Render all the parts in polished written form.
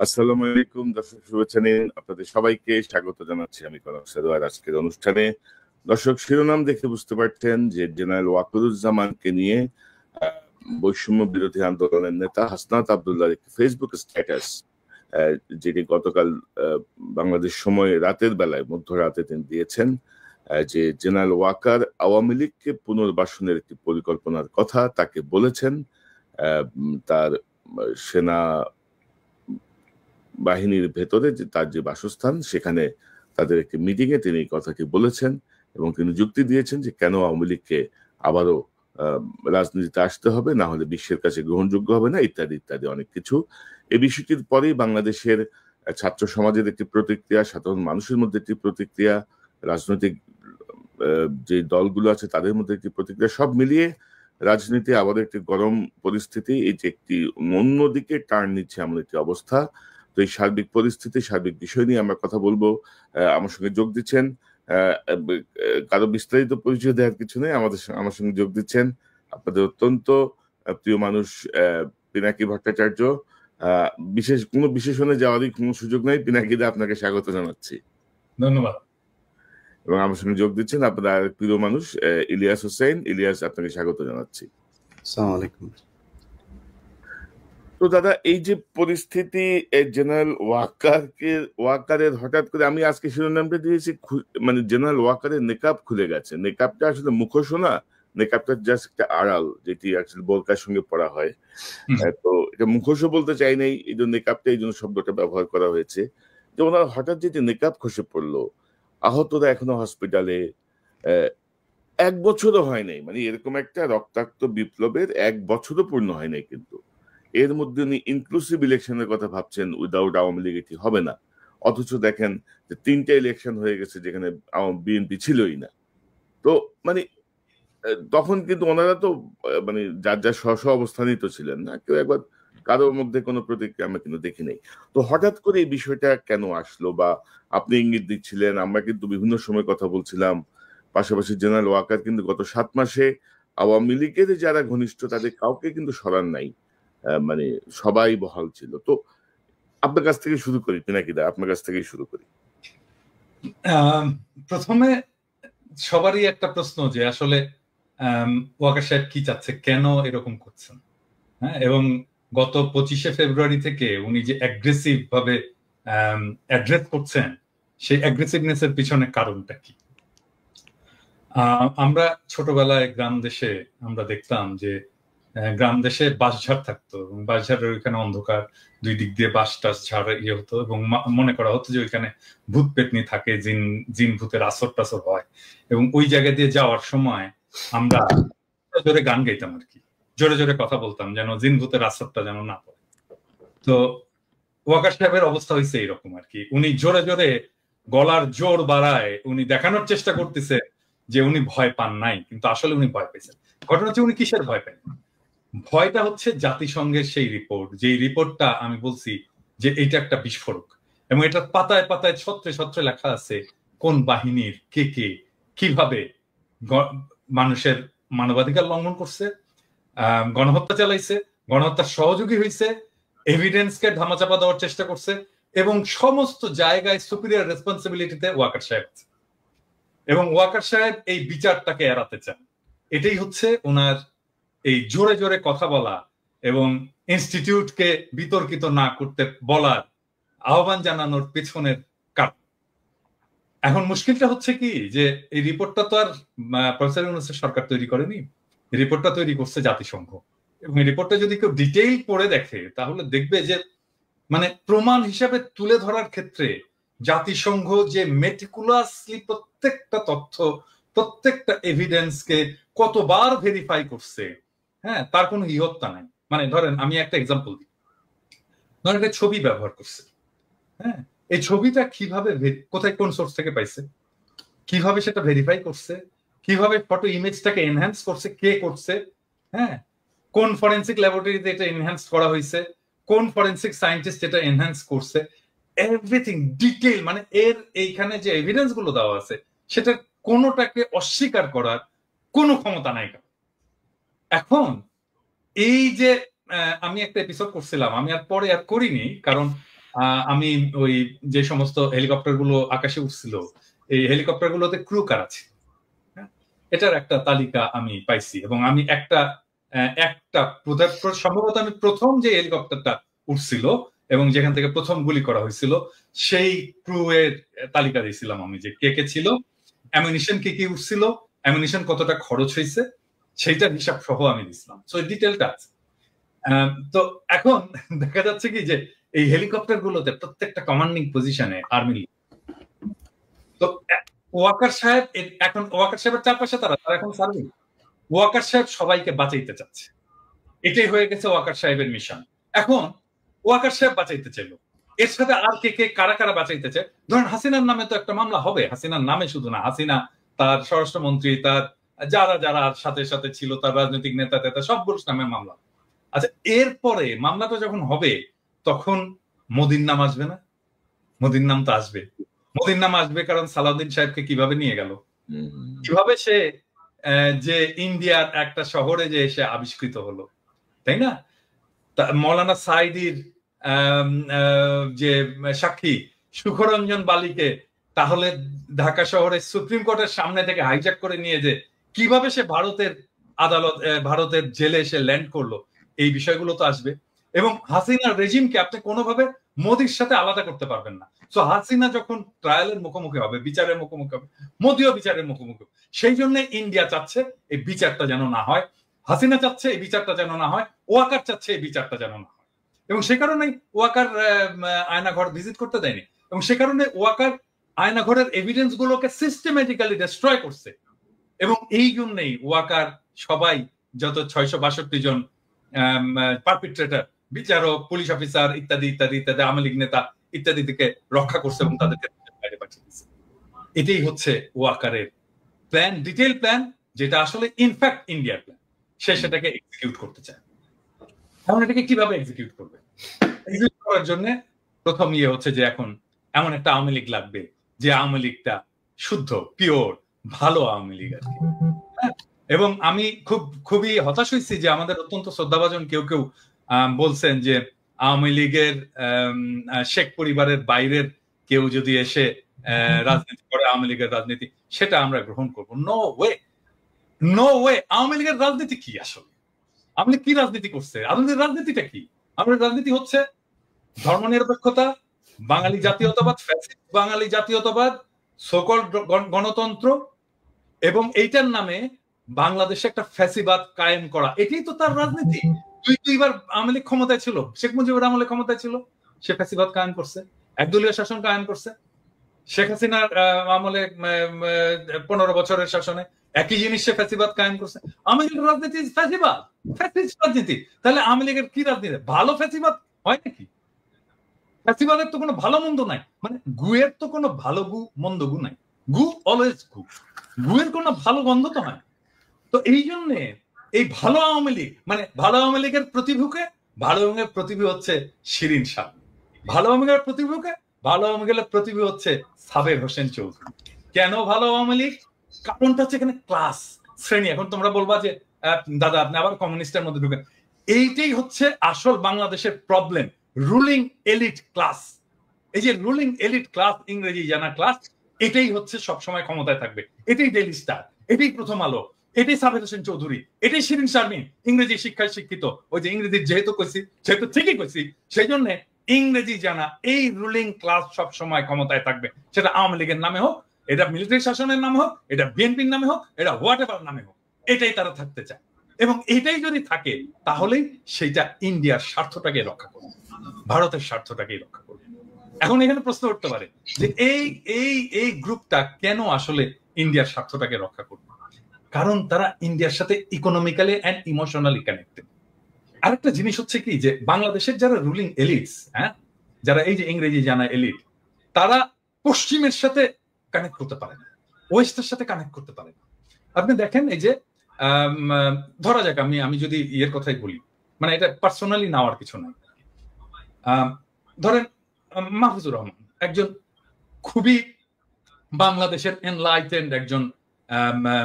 আসসালামু আলাইকুম দর্শক, শুভেচ্ছা নিন। আপনাদের সবাইকে স্বাগত জানাচ্ছি আমি কনক সারোয়ার আজকের অনুষ্ঠানে। দর্শক, শিরোনাম দেখে বুঝতে পারছেন যে জেনারেল ওয়াকারুজ্জামানকে নিয়ে আহ, বৈষম্য বিরোধী আন্দোলনের নেতা হাসনাত আব্দুল্লাহর একটি ফেসবুক স্ট্যাটাস, যেটি গতকাল বাংলাদেশ সময় রাতের বেলায় মধ্যরাতে তিনি দিয়েছেন, যে জেনারেল ওয়াকার আওয়ামী লীগকে পুনর্বাসনের একটি পরিকল্পনার কথা তাকে বলেছেন। তার সেনা বাহিনীর ভেতরে যে তার যে বাসস্থান, সেখানে তাদের একটি মিটিং এ তিনি এই কথাটি বলেছেন এবং তিনি যুক্তি দিয়েছেন যে কেন আওয়ামী লীগকে আবারও আহ, রাজনীতিতে আসতে হবে, না হলে বিশ্বের কাছে গ্রহণযোগ্য হবে না, ইত্যাদি ইত্যাদি অনেক কিছু। এই বিষয়টির পরেই বাংলাদেশের ছাত্র সমাজের একটি প্রতিক্রিয়া, সাধারণ মানুষের মধ্যে একটি প্রতিক্রিয়া, রাজনৈতিক যে দলগুলো আছে তাদের মধ্যে একটি প্রতিক্রিয়া, সব মিলিয়ে রাজনীতি আবার একটি গরম পরিস্থিতি, এই যে একটি অন্যদিকে টার্ন নিচ্ছে এমন একটি অবস্থা। তো এই সার্বিক পরিস্থিতি, সার্বিক বিষয় নিয়ে আমরা কথা বলবো। আমার সঙ্গে যোগ দিচ্ছেন, কারো বিস্তারিত পরিচয় দেওয়ার কিছু নেই, আমার সঙ্গে যোগ দিচ্ছেন আপনাদের অত্যন্ত প্রিয় মানুষ পিনাকি ভট্টাচার্য। আহ, কোনো বিশেষণে যাওয়ারই কোনো সুযোগ নাই। পিনাকিদা, আপনাকে স্বাগত জানাচ্ছি। ধন্যবাদ। এবং আমার সঙ্গে যোগ দিচ্ছেন আপনার প্রিয় মানুষ ইলিয়াস হোসেন। ইলিয়াস, আপনাকে স্বাগত জানাচ্ছি। আসসালামু আলাইকুম। তো দাদা, এই যে পরিস্থিতি, জেনারেল ওয়াকারের হঠাৎ করে, আমি আজকে শিরোনামটা দিয়েছি, মানে জেনারেল ওয়াকারের নেকাব খুলে গেছে। নেকাবটা আসলে মুখোশ না, নেকাবটা জাস্ট একটা আড়াল, যেটি আসলে বোরকার সঙ্গে পড়া হয়। তো এটা মুখোশও বলতে চাই নাই, এই জন্য নেকাবটা, এই জন্য শব্দটা ব্যবহার করা হয়েছে। যে ওনার হঠাৎ যে নেকাব খসে পড়লো, আহতরা এখনো হসপিটালে, এক বছরও হয় নাই, মানে এরকম একটা রক্তাক্ত বিপ্লবের এক বছরও পূর্ণ হয় নাই, কিন্তু এর মধ্যে উনি ইনক্লুসিভ ইলেকশনের কথা ভাবছেন, উইদাউট আওয়ামী লীগ এটি হবে না। অথচ দেখেন যে 3টে ইলেকশন হয়ে গেছে যেখানে বিএনপি ছিলই না। তো মানে তখন কিন্তু ওনারা তো মানে যার যার স্ব স্ব অবস্থানই তো ছিলেন না, কেউ একবার কারোর মধ্যে কোনো প্রতিক্রিয়া আমরা কিন্তু দেখি নাই। তো হঠাৎ করে এই বিষয়টা কেন আসলো, বা আপনি ইঙ্গিত দিচ্ছিলেন, আমরা কিন্তু বিভিন্ন সময় কথা বলছিলাম। পাশাপাশি জেনারেল ওয়াকার কিন্তু গত 7 মাসে আওয়ামী লীগের যারা ঘনিষ্ঠ তাদের কাউকে কিন্তু সরান নাই, মানে সবাই বহাল ছিল। তো আপনার কাছ থেকে শুরু করি পিনাকিদা, আপনার কাছ থেকেই শুরু করি। প্রথমে সবারই একটা প্রশ্ন যে আসলে ওয়াকার সাহেব কি চাচ্ছে, কেন এরকম করছেন। হ্যাঁ, এবং গত 25শে ফেব্রুয়ারি থেকে উনি যে অ্যাগ্রেসিভ ভাবে অ্যাড্রেস করছেন, সেই অ্যাগ্রেসিভনেস এর পিছনে কারণটা কি? আমরা ছোটবেলায় গ্রাম দেশে আমরা দেখতাম যে গ্রাম দেশে বাঁশঝাড় থাকতো এবং বাঁশঝাড়ের ওইখানে অন্ধকার, দুই দিক দিয়ে বাঁশ টাস ঝাড় ইয়ে হতো এবং মনে করা হতো যে ওইখানে ভূত পেতনি থাকে, জিন ভূতের আসর টাসর হয়। এবং ওই জায়গা দিয়ে যাওয়ার সময় আমরা জোরে গান গাইতাম আর কি, জোরে জোরে কথা বলতাম যেন জিন ভূতের আসরটা যেন না পড়ে। তো ওয়াকার সাহেবের অবস্থা হয়েছে এইরকম আর কি, উনি জোরে জোরে গলার জোর বাড়ায় উনি দেখানোর চেষ্টা করতেছে যে উনি ভয় পান নাই, কিন্তু আসলে উনি ভয় পেয়েছেন। ঘটনা হচ্ছে উনি কিসের ভয় পেন? ভয়টা হচ্ছে জাতিসংঘের সেই রিপোর্ট, যে রিপোর্টটা আমি বলছি যে এটা একটা বিস্ফোরক, এবং এটা পাতায় পাতায় ছত্রে ছত্রে লেখা আছে কোন বাহিনীর কে কে কিভাবে মানুষের মানবাধিকার লঙ্ঘন করছে, গণহত্যা চালাইছে, গণহত্যার সহযোগী হয়েছে, এভিডেন্সকে ধামাচাপা দেওয়ার চেষ্টা করছে, এবং সমস্ত জায়গায় সুপিরিয়র রেসপন্সিবিলিটিতে ওয়াকার সাহেব আছে। এবং ওয়াকার সাহেব এই বিচারটাকে এড়াতে চান। এটাই হচ্ছে ওনার এই জোরে জোরে কথা বলা এবং ইনস্টিটিউটকে বিতর্কিত না করতে বলার আহ্বান জানানোর পেছনের কারণ। এখন মুশকিলটা হচ্ছে কি, যে এই রিপোর্টটা তো আর প্রফেসর ইউনূসের সরকার তৈরি করেনি, রিপোর্টটা তৈরি করছে জাতিসংঘ। এবং এই রিপোর্টটা যদি কেউ ডিটেইল পড়ে দেখে তাহলে দেখবে যে মানে প্রমাণ হিসাবে তুলে ধরার ক্ষেত্রে জাতিসংঘ যে মেটিকুলাসলি প্রত্যেকটা তথ্য, প্রত্যেকটা এভিডেন্সকে কতবার ভেরিফাই করছে, হ্যাঁ, তার কোনো ইহত্যা নাই। মানে ধরেন আমি একটা এক্সাম্পল দিই, ধরেন একটা ছবি ব্যবহার করছে, হ্যাঁ, এই ছবিটা কিভাবে, কোথায়, কোন সোর্স থেকে পাইছে, কিভাবে সেটা ভেরিফাই করছে, কিভাবে ফটো ইমেজটাকে এনহ্যান্স করছে, কে করছে, হ্যাঁ, কোন ফরেন্সিক ল্যাবরেটরিতে এটা এনহ্যান্স করা হয়েছে, কোন ফরেন্সিক সায়েন্টিস্ট এটা এনহ্যান্স করছে, এভরিথিং ডিটেইল। মানে এর এইখানে যে এভিডেন্স গুলো দেওয়া আছে সেটা কোনোটাকে অস্বীকার করার কোনো ক্ষমতা নাই। এখন এই যে আমি একটা এপিসোড করছিলাম, আমি আর পরে আর করিনি, কারণ আমি ওই যে সমস্ত হেলিকপ্টার গুলো আকাশে উঠছিল, এই হেলিকপ্টার গুলোতে ক্রু কারা ছিল, এটার একটা তালিকা আমি পাইছি। এবং আমি একটা সম্ভবত আমি প্রথম যে হেলিকপ্টারটা উঠছিল এবং যেখান থেকে প্রথম গুলি করা হয়েছিল সেই ক্রু এর তালিকা দিয়েছিলাম আমি, যে কে কে ছিল, অ্যামিনিশন কি কি উঠছিল, অ্যামিনিশন কতটা খরচ হয়েছে, সেইটার হিসাব সহ আমি দিছিলাম। সো এই ডিটেলটা আছে। তো এখন দেখা যাচ্ছে কি যে এই হেলিকপ্টার গুলোতে প্রত্যেকটা কমান্ডিং পজিশনে আর্মি। তো ওয়াকার সাহেব এখন ওয়াকার সাহেবের চারপাশে তারা এখন সার্ভিং। ওয়াকার সাহেব সবাইকে বাঁচাইতে চাচ্ছে, এটাই হয়ে গেছে ওয়াকার সাহেবের মিশন। এখন ওয়াকার সাহেব বাঁচাইতে চাইল, এর সাথে আর কে কে কারা কারা বাঁচাইতে চায়? ধরেন হাসিনার নামে তো একটা মামলা হবে, হাসিনার নামে শুধু না, হাসিনা, তার স্বরাষ্ট্রমন্ত্রী, তার যারা যারা সাথে সাথে ছিল, তার রাজনৈতিক নেতা টেতা সবগুলোর নামে মামলা। আচ্ছা, এরপরে মামলাটা যখন হবে তখন মোদির নাম আসবে না? মোদির নাম তো আসবে, মোদির নাম আসবে, কারণ সালাউদ্দিন সাহেবকে কিভাবে নিয়ে গেল, কিভাবে সে যে ইন্ডিয়ার একটা শহরে যে এসে আবিষ্কৃত হলো, তাই না? মৌলানা সাইদির যে সাক্ষী সুখরঞ্জন বালিকে তাহলে ঢাকা শহরে সুপ্রিম কোর্টের সামনে থেকে হাইজ্যাক করে নিয়ে যে কিভাবে সে ভারতের আদালত, ভারতের জেলে এসে ল্যান্ড করলো, এই বিষয়গুলো তো আসবে। এবং হাসিনার রেজিমকে আপনি কোনোভাবে মোদির সাথে আলাদা করতে পারবেন না। তো হাসিনা যখন ট্রায়ালের মুখোমুখি হবে, বিচারের মুখোমুখি হবে, মোদিও বিচারের মুখোমুখি হবে। সেই জন্য ইন্ডিয়া চাচ্ছে এই বিচারটা যেন না হয়, হাসিনা চাচ্ছে এই বিচারটা যেন না হয়, ওয়াকার চাচ্ছে এই বিচারটা যেন না হয়। এবং সে কারণেই ওয়াকার আয়নাঘর ভিজিট করতে দেয়নি, এবং সে কারণে ওয়াকার আয়নাঘরের এভিডেন্স গুলোকে সিস্টেমেটিক্যালি ডিস্ট্রয় করছে। এবং এই জন্যই ওয়াকার সবাই যত 662 জন পারপিট্রেটর, বিচারক, পুলিশ অফিসার ইত্যাদি ইত্যাদি ইত্যাদি, আওয়ামী লীগ নেতা ইত্যাদি থেকে রক্ষা করছে এবং তাদেরকে বাইরে পাঠিয়ে দিচ্ছে। এটাই হচ্ছে ওয়াকারের প্ল্যান, ডিটেইল প্ল্যান, যেটা আসলে ইনফ্যাক্ট ইন্ডিয়ার প্ল্যান। সে সেটাকে এক্সিকিউট করতে চায়। এখন এটাকে কিভাবে এক্সিকিউট করবে? এক্সিকিউট করার জন্য প্রথম ইয়ে হচ্ছে যে এখন এমন একটা আওয়ামী লীগ লাগবে যে আওয়ামী লীগটা শুদ্ধ, পিওর, ভালো আওয়ামী লীগ আর কি। এবং আমি খুবই হতাশ হয়েছি যে আমাদের অত্যন্ত শ্রদ্ধাভাজন কেউ কেউ বলছেন যে আওয়ামী লীগের শেখ পরিবারের বাইরের কেউ যদি এসে রাজনীতি করে, আওয়ামী লীগের রাজনীতি, সেটা আমরা গ্রহণ করবো। No way, no way. আওয়ামী লীগের রাজনীতি কি আসলে? আওয়ামী লীগ কি রাজনীতি করছে? আওয়ামী লীগের রাজনীতিটা কি? আমাদের রাজনীতি হচ্ছে ধর্মনিরপেক্ষতা, বাঙালি জাতীয়তাবাদ, বাঙালি জাতীয়তাবাদ, সকল গণতন্ত্র, এবং এইটার নামে বাংলাদেশে একটা ফ্যাসিবাদ কায়েম করা। এটাই তো তার রাজনীতি। দুইবার আওয়ামী লীগ ক্ষমতায় ছিল, শেখ মুজিবুর আমলে ক্ষমতায় ছিল, সে ফ্যাসিবাদ কায়েম করছে, একদলীয় শাসন কায়েম করছে। শেখ হাসিনার আমলে 15 বছরের শাসনে একই জিনিস, সে ফ্যাসিবাদ কায়েম করছে। আওয়ামী লীগের রাজনীতি ফ্যাসিবাদ, ফ্যাসিস্ট রাজনীতি। তাহলে আওয়ামী লীগের কি রাজনীতি? ভালো ফ্যাসিবাদ হয় নাকি? ফ্যাসিবাদের তো কোনো ভালো মন্দ নাই, মানে গুয়ের তো কোনো ভালো গু মন্দ গু নাই। গু অলওয়েজ গু, গুয়ের কোনো ভালো গন্ধ তো হয়। তো এই জন্যে এই ভালো আওয়ামী লীগ, মানে ভালো আওয়ামী লীগের প্রতিভূকে, ভালো আওয়ামী লীগের প্রতিভূ হচ্ছে শিরিন শাহ, ভালো আওয়ামী লীগের প্রতিভূকে, ভালো আওয়ামী লীগের প্রতিভূ হচ্ছে সাবের হোসেন চৌধুরী। কেন ভালো আওয়ামী লীগ? কারণটা হচ্ছে এখানে ক্লাস, শ্রেণী। এখন তোমরা বলবা যে দাদা আপনি আবার কমিউনিস্টের মধ্যে ঢুকেন। এইটাই হচ্ছে আসল বাংলাদেশের প্রবলেম, রুলিং এলিট ক্লাস। এই যে রুলিং এলিট ক্লাস, ইংরেজি জানা ক্লাস, এটাই হচ্ছে সবসময় ক্ষমতায় থাকবে। এটাই ডেইলি স্টার, এটাই প্রথম আলো, এটাই সাবের হোসেন চৌধুরী, এটাই শিরিন শারমিন। ইংরেজি শিক্ষায় শিক্ষিত, ওই যে ইংরেজি যেহেতু কইছি সেহেতু ঠিকই কইছি, সেই জন্য ইংরেজি জানা এই রুলিং ক্লাস সব সময় ক্ষমতায় থাকবে। সেটা আওয়ামী লীগের নামে হোক, এটা মিলিটারি শাসনের নামে হোক, এটা বিএনপির নামে হোক, এটা হোয়াট এভার নামে হোক, এটাই তারা থাকতে চায়। এবং এটাই যদি থাকে তাহলেই সেটা ইন্ডিয়ার স্বার্থটাকে রক্ষা করবে, ভারতের স্বার্থটাকেই রক্ষা করবে। এখন এখানে প্রশ্ন উঠতে পারে যে এই গ্রুপটা কেন আসলে ইন্ডিয়ার স্বার্থটাকে রক্ষা করবে? কারণ তারা ইন্ডিয়ার সাথে ইকোনমিক্যালি এন্ড ইমোশনালি কানেক্টেড। আরেকটা জিনিস হচ্ছে কি, যে বাংলাদেশের যারা রুলিং এলিটস, হ্যাঁ, যারা এই যে ইংরেজি জানা এলিট, তারা পশ্চিমের সাথে কানেক্ট করতে পারে না, ওয়েস্টের সাথে কানেক্ট করতে পারে না। আপনি দেখেন এই যে ধরা যাক আমি যদি ইয়ের কথাই বলি, মানে এটা পার্সোনালি নেওয়ার কিছু নাই, ধরেন মাহফুজুর রহমান একজন খুবই বাংলাদেশের এনলাইটেন্ড একজন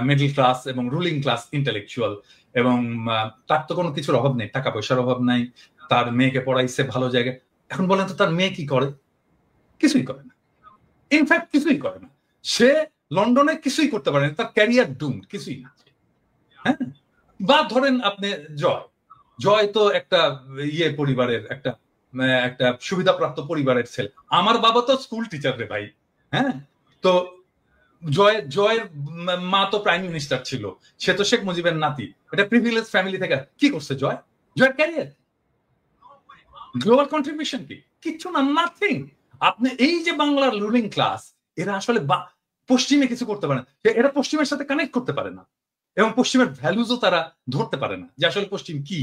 মিডল ক্লাস এবং রুলিং ক্লাস ইন্টেলেকচুয়াল, এবং তার তো কোনো কিছুর অভাব নেই, টাকা পয়সার অভাব নাই, তার মেয়েকে পড়াইছে ভালো জায়গায়, এখন বলেন তো তার মেয়ে কি করে? কিছুই করে না, ইনফ্যাক্ট কিছুই করে না। সে লন্ডনে কিছুই করতে পারে না, তার ক্যারিয়ার ডুম, কিছুই না। হ্যাঁ, বা ধরেন আপনি জয়, জয় তো একটা পরিবারের একটা একটা সুবিধাপ্রাপ্ত পরিবারের ছেলে। আমার বাবা তো স্কুল টিচার রে ভাই। হ্যাঁ, তো জয়ের মা তো প্রাইম মিনিস্টার ছিল, সে তো শেখ মুজিবের নাতি, এটা প্রিভিলেজ ফ্যামিলি থেকে। কি করছে জয়ের ক্যারিয়ার, গ্লোবাল কন্ট্রিবিউশন কি? কিচ্ছু না, নাথিং। আপনি এই যে বাংলার রুলিং ক্লাস, এরা আসলে পশ্চিমে কিছু করতে পারে না, এরা পশ্চিমের সাথে কানেক্ট করতে পারে না, এবং পশ্চিমের ভ্যালুজও তারা ধরতে পারে না যে আসলে পশ্চিম কি।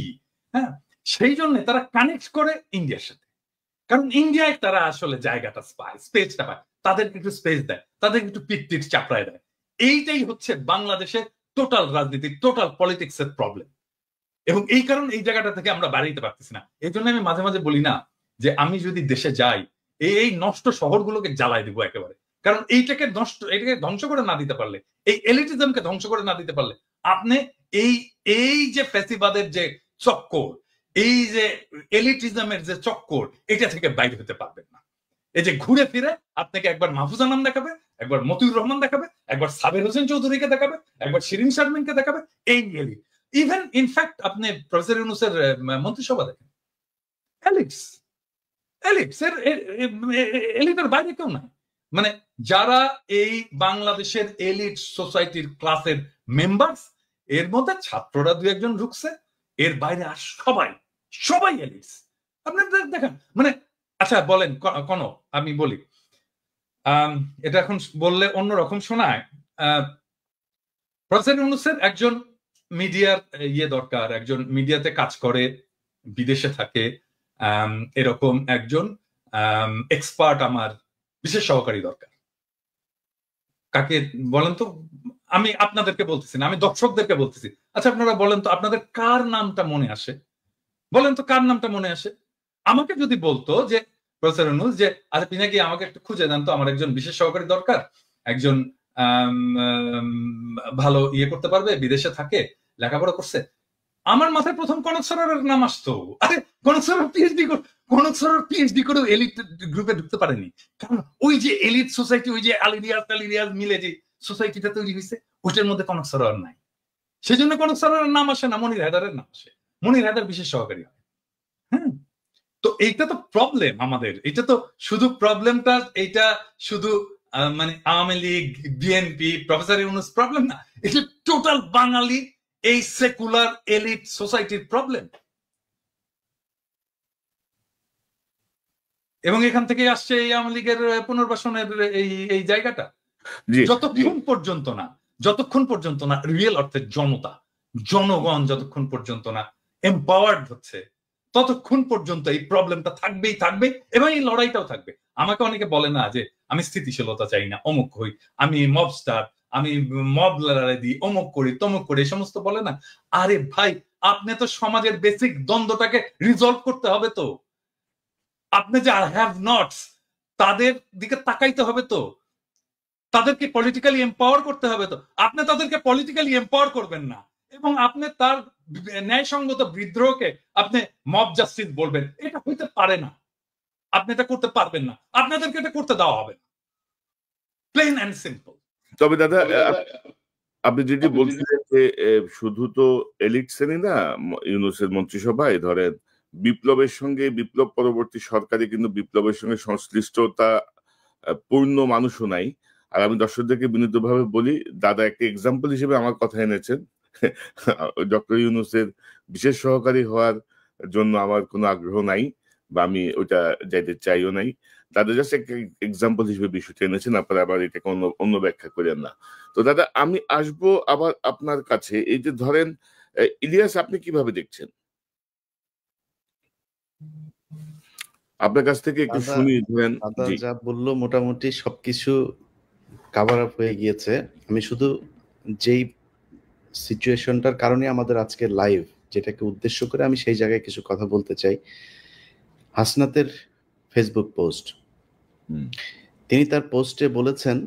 হ্যাঁ, সেই জন্য তারা কানেক্ট করে ইন্ডিয়ার সাথে, কারণ ইন্ডিয়ায় তারা আসলে জায়গাটা পায়, স্পেসটা পায়, তাদেরকে একটু স্পেস দেয়, তাদেরকে একটু পিট চাপড়ায় দেয়। এইটাই হচ্ছে বাংলাদেশের টোটাল রাজনীতি, টোটাল পলিটিক্স এর প্রবলেম। এবং এই কারণে এই জায়গাটা থেকে আমরা বাড়াইতে পারতেছি না। এই জন্য আমি মাঝে মাঝে বলি না যে আমি যদি দেশে যাই, এই নষ্ট শহরগুলোকে জ্বালাই দিব একেবারে। কারণ এটাকে ধ্বংস করে না দিতে পারলে, এই এলিটিজমকে ধ্বংস করে না দিতে পারলে, আপনি এই যে ফ্যাসিবাদের যে চক্কর, এই যে এলিটিজমের যে চক্কর, এটা থেকে বাইরে হতে পারবেন না। এই যে ঘুরে ফিরে আপনাকে একবার মাহফুজা নাম দেখাবে, একবার মতিউর রহমান দেখাবে, একবার সাবের হোসেন চৌধুরীকে দেখাবে, একবার শিরিন শারমিনকে দেখাবে, এই এলিট। ইভেন ইনফ্যাক্ট আপনি প্রফেসর ইউনূসের মন্ত্রিসভা দেখেন, এলিটের বাইরে কেউ নাই। মানে যারা এই বাংলাদেশের এলিট সোসাইটির ক্লাসের মেম্বার্স, এর মধ্যে ছাত্ররা দু একজন ঢুকছে, এর বাইরে আর সবাই এলিটস। আপনি দেখেন, মানে আচ্ছা বলেন কোন, আমি বলি এটা এখন বললে অন্যরকম শোনায়। প্রফেসর ইউনূসের একজন মিডিয়ার দরকার, একজন মিডিয়াতে কাজ করে, বিদেশে থাকে, এরকম একজন এক্সপার্ট আমার বিশেষ সহকারী দরকার। কাকে বলেন তো? আমি আপনাদেরকে বলতেছি না, আমি দর্শকদেরকে বলতেছি। আচ্ছা আপনারা বলেন তো, আপনাদের কার নামটা মনে আসে? বলেন তো কার নামটা মনে আসে? আমাকে যদি বলতো যে প্রফেসর ইউনূস যে আচ্ছা পিনাকি আমাকে একটু খুঁজে দেন তো, আমার একজন বিশেষ সহকারী দরকার, একজন ভালো করতে পারবে, বিদেশে থাকে, লেখাপড়া করছে, আমার মাথায় প্রথম কনক সরোয়ারের নাম আসতো। আরে কনক সরোয়ার পিএইচডি করেও এলিট গ্রুপে ঢুকতে পারেনি, কারণ ওই যে এলিট সোসাইটি, ওই যে আলিরিয়াজ মিলে যে সোসাইটিটা তৈরি হয়েছে, ওইটার মধ্যে কনক সরোয়ার নাই। সেই জন্য কনক সরোয়ারের নাম আসে না, মনির হায়দারের নাম আসে। মনির হায়দার বিশেষ সহকারী হয়। হ্যাঁ, তো এইটা তো প্রবলেম আমাদের। এটা তো শুধু প্রবলেমটা, এইটা শুধু মানে Awami League, BNP, professor Yunus problem না, এটা টোটাল বাঙালি এই সেকুলার এলিট সোসাইটির প্রবলেম। এবং এখান থেকে আসছে এই আওয়ামী লীগের পুনর্বাসনের এই জায়গাটা। যতক্ষণ পর্যন্ত না রিয়েল অর্থে জনগণ যতক্ষণ পর্যন্ত না এম্পাওয়ার্ড হচ্ছে, ততক্ষণ পর্যন্ত এই প্রবলেমটা থাকবে এবং এই লড়াইটাও থাকবে। আমাকে অনেকে বলে না যে আমি স্থিতিশীলতা চাই না, অমুক হই, আমি মবস্টার, আমি মব লড়াই দিই, অমুক করি তমুক করি, এই সমস্ত বলে না। আরে ভাই, আপনি তো সমাজের বেসিক দ্বন্দ্বটাকে রিজলভ করতে হবে। তো আপনি যে হ্যাভ নটস, তাদের দিকে তাকাইতে হবে, তো তাদেরকে পলিটিক্যালি এম্পাওয়ার করতে হবে। তো আপনি তাদেরকে পলিটিক্যালি এম্পাওয়ার করবেন না, এবং আপনি তার ন্যায়সঙ্গত বিদ্রোহকে আপনি মব জাস্টিস বলবেন, এটা হইতে পারে না। আপনি এটা করতে পারবেন না, আপনাদেরকে এটা করতে দেওয়া হবে না, প্লেন এন্ড সিম্পল। তবে দাদা, আপনি যেটি বলছিলেন যে শুধু তো এলিট শ্রেণী না, ইউনূসের মন্ত্রিসভায় ধরেন বিপ্লবের সঙ্গে, বিপ্লব পরবর্তী সরকারে কিন্তু বিপ্লবের সঙ্গে সংশ্লিষ্টতা পূর্ণ মানুষও নাই। আর আমি দর্শকদেরকে বিনীতভাবে বলি, দাদা একটা এক্সাম্পল হিসেবে আমার কথা এনেছেন। ডক্টর ইউনূসের বিশেষ সহকারী হওয়ার জন্য আমার কোনো আগ্রহ নাই, বা আমি ওইটা যাইতে চাইও নাই। দাদা জাস্ট একটা এক্সাম্পল হিসেবে বিষয়টা এনেছেন, আপনারা আবার এটাকে অন্য ব্যাখ্যা করেন না। তো দাদা আমি আসবো আবার আপনার কাছে। এই যে ধরেন ইলিয়াস, আপনি কিভাবে দেখছেন? আপনার কাছ থেকে একটু শুনি। ধরেন যা বললো মোটামুটি সবকিছু কভার আপ হয়ে গিয়েছে। আমি শুধু যেই সিচুয়েশনটার কারণে আমাদের আজকে লাইভ, যেটাকে উদ্দেশ্য করে আমি সেই জায়গায় কিছু কথা বলতে চাই। হাসনাতের ফেসবুক পোস্ট, তিনি তার পোস্টে বলেছেন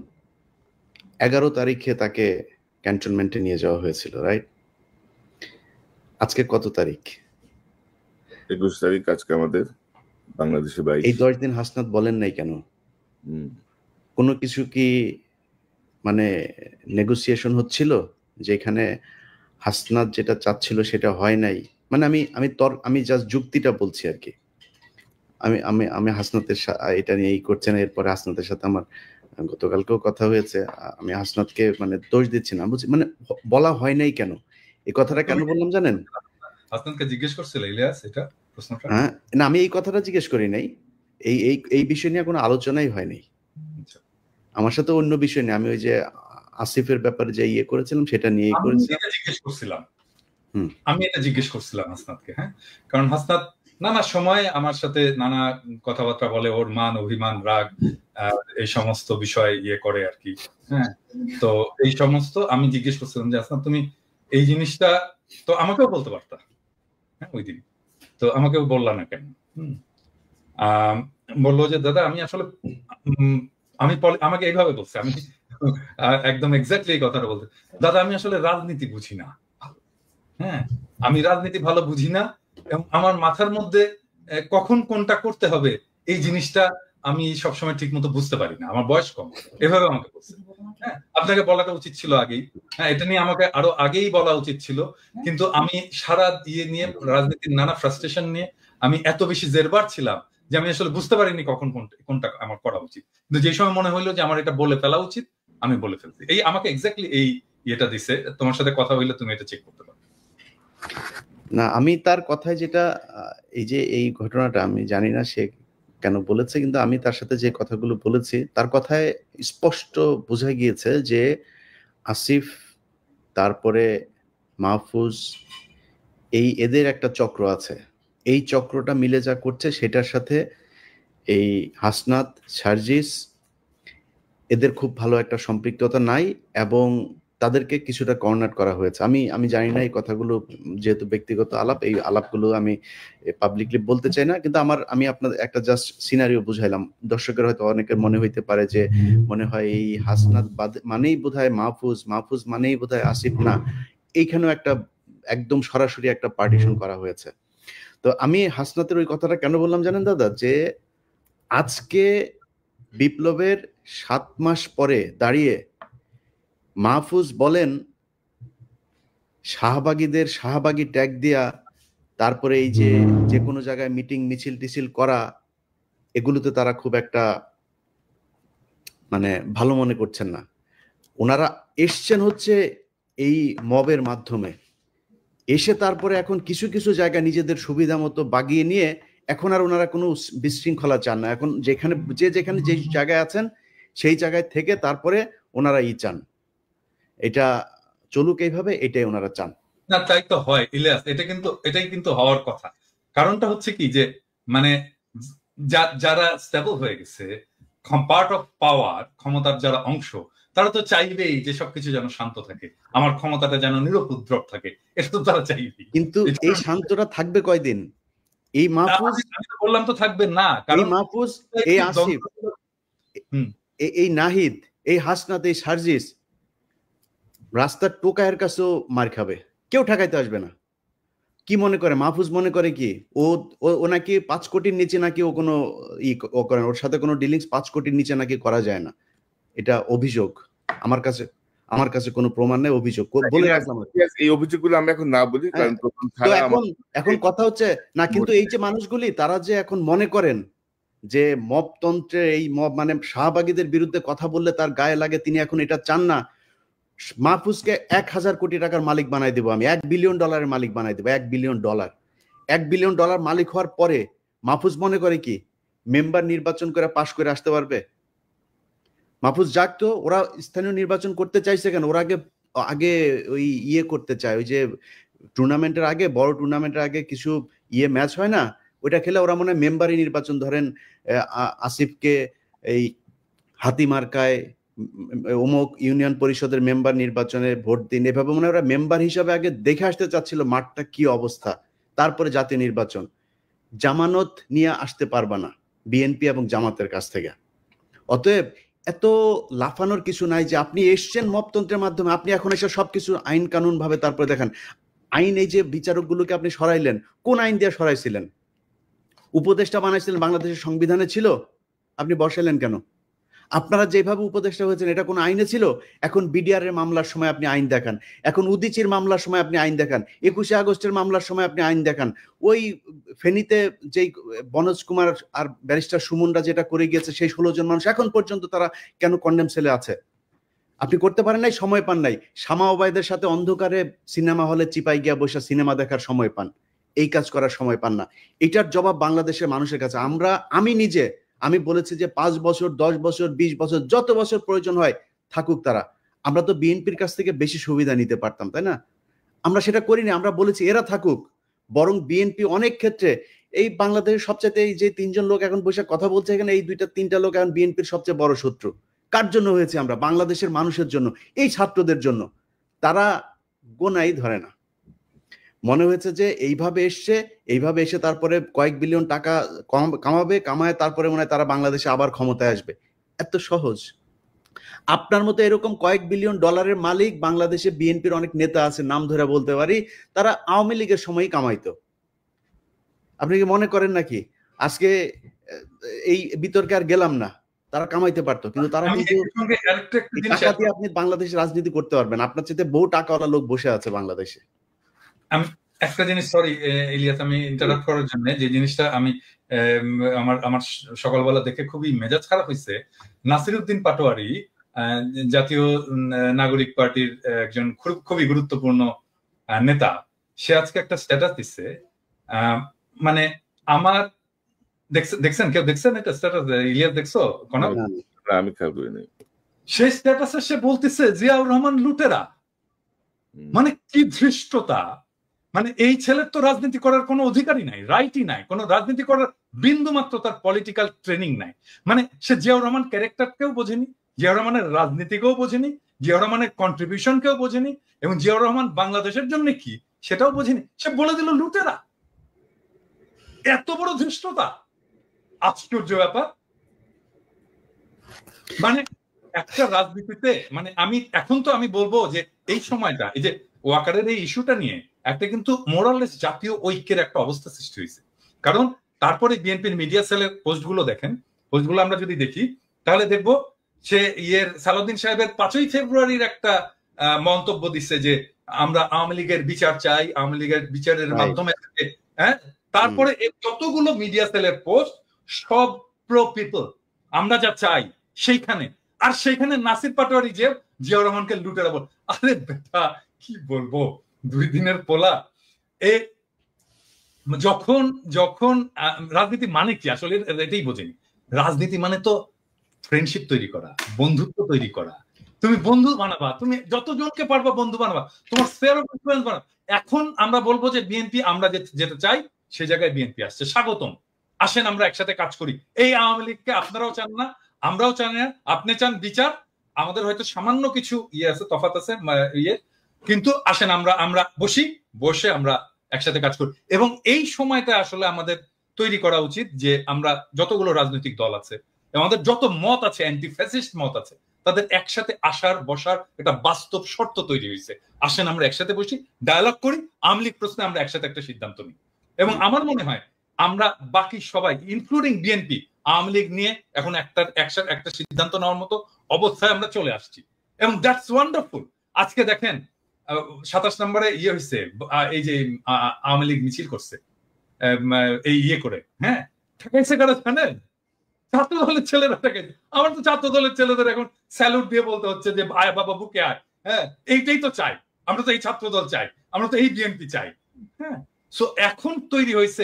11 তারিখে তাকে ক্যান্টনমেন্টে নিয়ে যাওয়া হয়েছিল, রাইট? আজকে কত তারিখ? 21 তারিখ আজকে আমাদের। বাংলাদেশে এই 22। 10 দিন হাসনাত বলেন নাই কেন? হুম। কোনো কিছু কি মানে নেগোসিয়েশন হচ্ছিল যেখানে হাসনাত যেটা চাচ্ছিল সেটা হয় নাই? মানে আমি জাস্ট যুক্তিটা বলছি আর কি। আমি হাসনাতের এটা নিয়ে করছেন, এরপরে হাসনাতের সাথে আমার গতকালকেও কথা হয়েছে। আমি হাসনাতকে মানে দোষ দিচ্ছি না, বুঝছি মানে বলা হয় নাই কেন, এই কথাটা কেন বললাম জানেন? হাসনাতকে জিজ্ঞেস করছিল ইলিয়াস এটা প্রশ্নটা? হ্যাঁ, না আমি এই কথাটা জিজ্ঞেস করি নাই, এই বিষয় নিয়ে কোনো আলোচনাই হয়নি আমার সাথে। অন্য বিষয় নিয়ে আমি ওই যে আসিফের ব্যাপারে যে ইয়ে করেছিলাম সেটা নিয়েই করেছিলাম। আমি এটা জিজ্ঞেস করছিলাম হাসনাতকে, হ্যাঁ, কারণ হাসনাত নানা সময় আমার সাথে নানা কথাবার্তা বলে, ওর মান অভিমান রাগ এই সমস্ত বিষয় ইয়ে করে আর কি, হ্যাঁ। তো এই সমস্ত আমি জিজ্ঞেস করছিলাম যে হাসনাত তুমি এই জিনিসটা তো আমাকেও বলতে পারতা, হ্যাঁ, ওই দিন তো আমাকেও বললা না কেন? বললো যে দাদা আমি আসলে আমাকে এইভাবে বলছে, আমি একদম এক্স্যাক্টলি এই কথাটা বলতে, দাদা আমি আসলে রাজনীতি বুঝি না, হ্যাঁ, আমি রাজনীতি ভালো বুঝি না এবং আমার মাথার মধ্যে কখন কোনটা করতে হবে এই জিনিসটা আমি সবসময় ঠিক মতো বুঝতে পারি না, আমার বয়স কম, এভাবে আমাকে বলছে। হ্যাঁ, আপনাকে বলাটা উচিত ছিল আগেই, হ্যাঁ, এটা নিয়ে আমাকে আরো আগেই বলা উচিত ছিল, কিন্তু আমি সারা দিয়ে নিয়ে রাজনীতির নানা ফ্রাস্ট্রেশন নিয়ে আমি এত বেশি জেরবার ছিলাম যে আমি আসলে বুঝতে পারিনি কখন কোনটা আমার করা উচিত, কিন্তু যে সময় মনে হইলো যে আমার এটা বলে ফেলা উচিত আমি বলে ফেলছি। এই আমাকে এক্স্যাক্টলি এই ইয়েটা দিছে, তোমার সাথে কথা হইলে তুমি এটা চেক করতে পারো। না আমি তার কথায় যেটা, এই যে এই ঘটনাটা আমি জানি না সে কেন বলেছে, কিন্তু আমি তার সাথে যে কথাগুলো বলেছি তার কথায় স্পষ্ট বোঝা গিয়েছে যে আসিফ তারপরে মাহফুজ এদের একটা চক্র আছে, এই চক্রটা মিলে যা করছে সেটার সাথে এই হাসনাত সার্জিস এদের খুব ভালো একটা সম্পৃক্ততা নাই এবং তাদেরকে কিছুটা কর্নার করা হয়েছে। আমি জানি না এই কথাগুলো, যেহেতু ব্যক্তিগত আলাপ, এই আলাপগুলো আমি পাবলিকলি বলতে চাই না, কিন্তু আমি আপনাদের একটা জাস্ট সিনারিও বুঝাইলাম। দর্শকের হয়তো অনেকের মনে হইতে পারে যে মনে হয় এই হাসনাত মানেই বোধহয় মাহফুজ মানেই বোধহয় আসিফ, না, এইখানেও একটা একদম সরাসরি একটা পার্টিশন করা হয়েছে। তো আমি হাসনাতের ওই কথাটা কেন বললাম জানেন দাদা, যে আজকে বিপ্লবের 7 মাস পরে দাঁড়িয়ে মাহফুজ বলেন শাহবাগীদের শাহবাগী ট্যাগ দিয়া, তারপরে এই যে কোনো জায়গায় মিটিং মিছিল টিছিল করা, এগুলোতে তারা খুব একটা মানে ভালো মনে করছেন না। ওনারা এসছেন হচ্ছে এই মবের মাধ্যমে, এসে তারপরে এখন কিছু কিছু জায়গা নিজেদের সুবিধা মতো বাগিয়ে নিয়ে এখন আর ওনারা কোনো বিশৃঙ্খলা চান না। এখন যেখানে যে জায়গায় আছেন সেই জায়গায় থেকে তারপরে ওনারা চান এটা চলুক এইভাবে, এটাই ওনারা চান। না তাই তো হয় ইলিয়াস, এটাই কিন্তু হওয়ার কথা। কারণটা হচ্ছে কি যে মানে যারা স্টেবল হয়ে গেছে, পার্ট অফ পাওয়ার, ক্ষমতার যারা অংশ, তারা তো চাইবেই যে সবকিছু যেন শান্ত থাকে, আমার ক্ষমতাটা যেন নিরুপদ্রব থাকে, এটা তো তারা চাইবেই। কিন্তু এই শান্তটা থাকবে কয়দিন? এই মাহফুজ, আমি তো বললাম তো থাকবে না, কারণ মাহফুজ, এই আসিফ, এই নাহিদ, এই হাসনাত, এই সার্জিস রাস্তার টোকায়ের কাছেও মার খাবে, কেউ ঠেকাইতে আসবে না। কি মনে করে মাহফুজ? মনে করে কি ও নাকি 5 কোটির নিচে নাকি ও কোনো ও করেন, ওর সাথে কোনো ডিলিংস 5 কোটির নিচে নাকি করা যায় না, এটা অভিযোগ। আমার কাছে কোনো প্রমাণ নেই, অভিযোগ বলে রাখলাম। এই অভিযোগগুলো আমি এখন না বলি, কারণ এখন কথা হচ্ছে না, কিন্তু এই যে মানুষগুলি তারা যে এখন মনে করেন যে মবতন্ত্রে এই মব মানে শাহবাগীদের বিরুদ্ধে কথা বললে তার গায়ে লাগে, তিনি এখন এটা চান না। মাহফুজকে 1000 কোটি টাকার মালিক বানাই দেবো আমি, $1 বিলিয়ন মালিক বানাই দেবো, $1 বিলিয়ন। $1 বিলিয়ন মালিক হওয়ার পরে মাহফুজ মনে করে কি মেম্বার নির্বাচন করে পাশ করে আসতে পারবে? মাহফুজ যাক তো, ওরা স্থানীয় নির্বাচন করতে চাইছে কেন? ওরা আগে ওই করতে চায়, ওই যে টুর্নামেন্টের আগে, বড় টুর্নামেন্টের আগে কিছু ম্যাচ হয় না, ওইটা খেলে ওরা মনে হয় মেম্বারই নির্বাচন, ধরেন আসিফকে এই হাতি মার্কায় অমুক ইউনিয়ন পরিষদের মেম্বার নির্বাচনে ভোট দিন, এভাবে মনে হয় ওরা মেম্বার হিসাবে আগে দেখে আসতে চাচ্ছিল মাঠটা কি অবস্থা, তারপরে জাতীয় নির্বাচন। জামানত নিয়ে আসতে পারবা না বিএনপি এবং জামাতের কাছ থেকে। অতএব এত লাফানোর কিছু নাই যে আপনি এসছেন মবতন্ত্রের মাধ্যমে, আপনি এখন এসে সবকিছু আইন কানুন ভাবে তারপরে দেখান। আইন, এই যে বিচারকগুলোকে আপনি সরাইলেন, কোন আইন দিয়ে সরাইছিলেন? উপদেষ্টা বানাইছিলেন বাংলাদেশের সংবিধানে ছিল, আপনি বসালেন কেন? আপনারা যেভাবে উপদেষ্টা হয়েছেন এটা কোন আইনে ছিল? এখন বিডিআর এর মামলার সময় আপনি আইন দেখান, এখন উদিচির মামলার সময় আপনি আইন দেখান, 21শে আগস্টের মামলার সময় আপনি আইন দেখান, ওই ফেনীতে যেই বনোজ কুমার আর ব্যারিস্টার সুমনরা যেটা করে গিয়েছে সেই 16 জন মানুষ এখন পর্যন্ত তারা কেন কন্ডেম সেলে আছে? আপনি করতে পারেন নাই, সময় পান নাই। শামা ওবায়দের সাথে অন্ধকারে সিনেমা হলে চিপাই গিয়া বসে সিনেমা দেখার সময় পান, এই কাজ করার সময় পান না। এটার জবাব বাংলাদেশের মানুষের কাছে। আমি বলেছি যে 5 বছর 10 বছর 20 বছর যত বছর প্রয়োজন হয় থাকুক তারা। আমরা তো বিএনপির কাছ থেকে বেশি সুবিধা নিতে পারতাম, তাই না? আমরা সেটা করিনি, আমরা বলেছি এরা থাকুক। বরং বিএনপি অনেক ক্ষেত্রে এই বাংলাদেশের সবচেয়ে, এই যে 3 জন লোক এখন বসে কথা বলছে এখানে, এই 2-3টা লোক এখন বিএনপির সবচেয়ে বড় শত্রু। কার জন্য হয়েছে? আমরা বাংলাদেশের মানুষের জন্য, এই ছাত্রদের জন্য। তারা গোনাই ধরে না, মনে হয়েছে যে এইভাবে এসে তারপরে কয়েক বিলিয়ন টাকা কামায় তারপরে মনে হয় তারা বাংলাদেশে আবার ক্ষমতায় আসবে। এত সহজ? আপনার মতো এরকম কয়েক বিলিয়ন ডলারের মালিক বাংলাদেশে বিএনপির অনেক নেতা আছে, নাম ধরে বলতে পারি, তারা আওয়ামী লীগের সময়ই কামাইতো। আপনি কি মনে করেন নাকি আজকে এই বিতর্কে আর গেলাম না, তারা কামাইতে পারতো, কিন্তু তারা কিন্তু টাকা দিয়ে আপনি বাংলাদেশে রাজনীতি করতে পারবেন। আপনার চেয়ে বহু টাকাওয়ালা লোক বসে আছে বাংলাদেশে। আমি একটা জিনিস, সরি ইলিয়াস, আমি ইন্টারাপ্ট করার জন্য, যে জিনিসটা আমি আমার সকালবেলা দেখে খুবই মেজাজ খারাপ হয়েছে। নাসিরউদ্দিন পাটোয়ারি জাতীয় নাগরিক পার্টির একজন খুবই গুরুত্বপূর্ণ নেতা, সে আজকে একটা স্ট্যাটাস দিচ্ছে, মানে আমার দেখছেন, কেউ দেখছেন এটা স্ট্যাটাস? ইলিয়াস দেখছো? কোন? আমি খেয়াল করিনি। সেই স্ট্যাটাসে সে বলতেছে জিয়াউর রহমান লুটেরা। মানে কি ধৃষ্টতা! মানে এই ছেলের তো রাজনীতি করার কোনো অধিকারই নাই, রাইটই নাই, কোনো রাজনীতি করার বিন্দু মাত্র তার পলিটিক্যাল ট্রেনিং নাই। মানে সে জিয়াউর রহমান ক্যারেক্টারকেও বোঝেনি, জিয়াউর রহমানের রাজনীতিকেও বোঝেনি, জিয়াউর রহমানের কন্ট্রিবিউশনকেও বোঝেনি, এবং জিয়াউর রহমান বাংলাদেশের জন্য কি সেটাও বোঝেনি। সে বলে দিল লুটেরা। এত বড় ধৃষ্টতা! আশ্চর্য ব্যাপার। মানে একটা রাজনীতিতে, মানে আমি বলবো যে এই সময়টা, এই যে ওয়াকারের এই ইস্যুটা নিয়ে একটা কিন্তু মোরাললেস জাতীয় ঐক্যের একটা অবস্থা সৃষ্টি হয়েছে। কারণ তারপরে বিএনপির মিডিয়া সেলের পোস্টগুলো দেখেন, পোস্টগুলো আমরা যদি দেখি তাহলে দেখবো সে সালাউদ্দিন সাহেবের 5ই ফেব্রুয়ারির একটা মন্তব্য দিচ্ছে যে আমরা আওয়ামী লীগের বিচার চাই, আওয়ামী লীগের বিচারের মাধ্যমে, হ্যাঁ। তারপরে যতগুলো মিডিয়া সেলের পোস্ট সব প্রো পিপল, আমরা যা চাই সেইখানে। আর সেইখানে নাসির পাটোয়ারি যে জিয়াউর রহমানকে লুটেরা বল। আরে বেটা, কি বলবো, 2 দিনের পোলা। যখন রাজনীতি মানে কি আসলে এটাই বোঝেনি। রাজনীতি মানে তো ফ্রেন্ডশিপ তৈরি করা, বন্ধুত্ব তৈরি করা। তুমি বন্ধু বানাবা, তুমি যতজনকে পারবা বন্ধু বানাবা, তোমার স্ফিয়ার অফ ইনফ্লুয়েন্স বানাবা। এখন আমরা বলবো যে বিএনপি, আমরা যেটা চাই সে জায়গায় বিএনপি আসছে, স্বাগতম, আসেন আমরা একসাথে কাজ করি। এই আওয়ামী লীগকে আপনারাও চান না, আমরাও চান না। আপনি চান বিচার, আমাদের হয়তো সামান্য কিছু আছে, তফাৎ আছে কিন্তু আসেন আমরা বসে আমরা একসাথে কাজ করি। এবং এই সময়টা আসলে আমাদের তৈরি করা উচিত যে আমরা যতগুলো রাজনৈতিক দল আছে, আমাদের যত মত আছে, অ্যান্টি ফ্যাসিস্ট মত আছে, তাদের একসাথে বসার একটা বাস্তব শর্ত তৈরি হয়েছে। আসেন আমরা একসাথে বসি, ডায়ালগ করি, আওয়ামী লীগ প্রশ্নে আমরা একসাথে একটা সিদ্ধান্ত নিই। এবং আমার মনে হয় আমরা বাকি সবাই ইনক্লুডিং বিএনপি আওয়ামী লীগ নিয়ে এখন একটা সিদ্ধান্ত নেওয়ার মতো অবস্থায় আমরা চলে আসছি, এবং দ্যাটস ওয়ান্ডারফুল। আজকে দেখেন 27 নম্বরে হয়েছে, এই যে আওয়ামী লীগ মিছিল করছে এই করে, হ্যাঁ, ঠেকাইছে কারা জানেন? ছাত্র দলের ছেলেরা ঠেকাইছে। আমার তো ছাত্র দলের ছেলেদের এখন স্যালুট দিয়ে বলতে হচ্ছে যে আয় বাবা বুকে আয়, হ্যাঁ, এইটাই তো চাই আমরা, তো এই ছাত্র দল চাই, আমরা তো এই বিএনপি চাই, হ্যাঁ। সো এখন তৈরি হয়েছে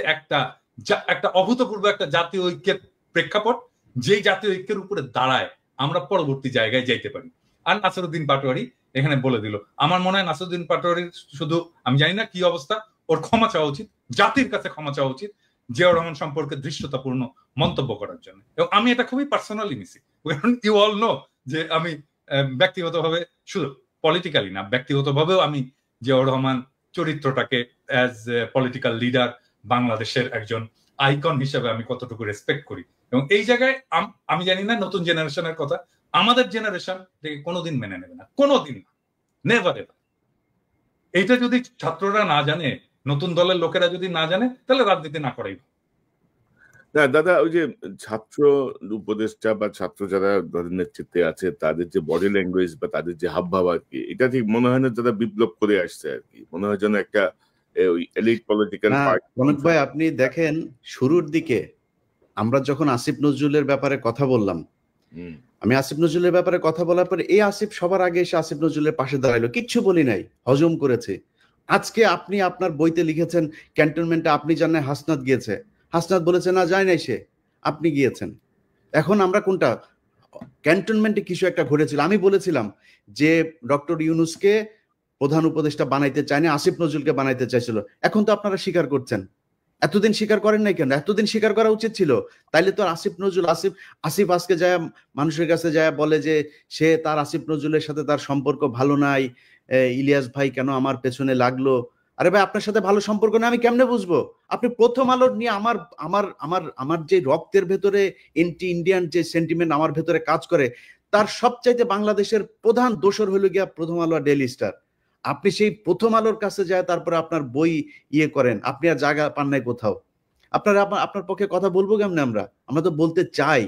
একটা অভূতপূর্ব একটা জাতীয় ঐক্যের প্রেক্ষাপট, যেই জাতীয় ঐক্যের উপরে দাঁড়ায় আমরা পরবর্তী জায়গায় যাইতে পারি। আর নাসিরউদ্দিন পাটোয়ারি এখানে বলে দিল। আমার মনে হয় নাসিরউদ্দিন পাটোয়ারির শুধু, আমি জানি না কি অবস্থা, ওর ক্ষমা চাওয়া উচিত, জাতির কাছে ক্ষমা চাওয়া উচিত জিয়াউর রহমান সম্পর্কে দৃশ্যতাপূর্ণ মন্তব্য করার জন্য। এবং আমি এটা খুবই পার্সোনালি নিছি। ইউ অল নো যে আমি ব্যক্তিগতভাবে, শুধু পলিটিক্যালি না, ব্যক্তিগতভাবেও আমি জিয়াউর রহমান চরিত্রটাকে অ্যাজ পলিটিক্যাল লিডার, বাংলাদেশের একজন আইকন হিসেবে আমি কতটুকু রেসপেক্ট করি। এবং এই জায়গায় আমি জানি না নতুন জেনারেশনের কথা, আমাদের জেনারেশন থেকে কোনোদিন মেনে নেবে না, কোনোদিন না, নেভার এভার। এইটা যদি ছাত্ররা না জানে, নতুন দলের লোকেরা যদি না জানে, তাহলে রাজনীতি না করাই। না দাদা, ওই যে ছাত্র উপদেষ্টা বা ছাত্র যারা ধরেন নেতৃত্বে আছে, তাদের যে বডি ল্যাঙ্গুয়েজ বা তাদের যে হাবভাব আর কি, এটা ঠিক মনে হয় না তারা বিপ্লব করে আসছে আর কি। মনে হয় যেন একটা ওই এলিট পলিটিক্যাল না পার্টি। কনক ভাই, আপনি দেখেন শুরুর দিকে আমরা যখন আসিফ নজরুলের ব্যাপারে কথা বললাম, আমি আসিফ নজরুলের ব্যাপারে কথা বলার পরে এই আসিফ সবার আগে এসে আসিফ নজরুলের পাশে দাঁড়াইলো, কিচ্ছু বলি নাই, হজম করেছে। আজকে আপনি আপনার বইতে লিখেছেন ক্যান্টনমেন্টে আপনি জানেন হাসনাত গিয়েছে, হাসনাত বলেছে না যায় নাই সে, আপনি গিয়েছেন। এখন আমরা কোনটা, ক্যান্টনমেন্টে কিছু একটা ঘটেছিল, আমি বলেছিলাম যে ডক্টর ইউনূসকে প্রধান উপদেষ্টা বানাইতে চায়নি, আসিফ নজরুলকে বানাইতে চাইছিল। এখন তো আপনারা স্বীকার করছেন, এতদিন স্বীকার করেন নাই কেন? এতদিন স্বীকার করা উচিত ছিল। তাইলে তো আসিফ নজরুল, আসিফ আজকে যায় মানুষের কাছে যায় বলে যে সে তার আসিফ নজরুলের সাথে তার সম্পর্ক ভালো নাই, ইলিয়াস ভাই কেন আমার পেছনে লাগলো। আরে ভাই, আপনার সাথে ভালো সম্পর্ক না আমি কেমনে বুঝবো? আপনি প্রথম আলোর নিয়ে আমার আমার আমার আমার যে রক্তের ভেতরে এন্টি ইন্ডিয়ান যে সেন্টিমেন্ট আমার ভেতরে কাজ করে, তার সবচাইতে বাংলাদেশের প্রধান দোষর হলো গিয়া প্রথম আলো আর ডেইলি স্টার। আপনি সেই প্রথম আলোর কাছে যায় তারপরে আপনার বই ইয়ে করেন, আপনি আর জায়গা পান নাই কোথাও। আপনার পক্ষে কথা বলবো কেমনে? আমরা তো বলতে চাই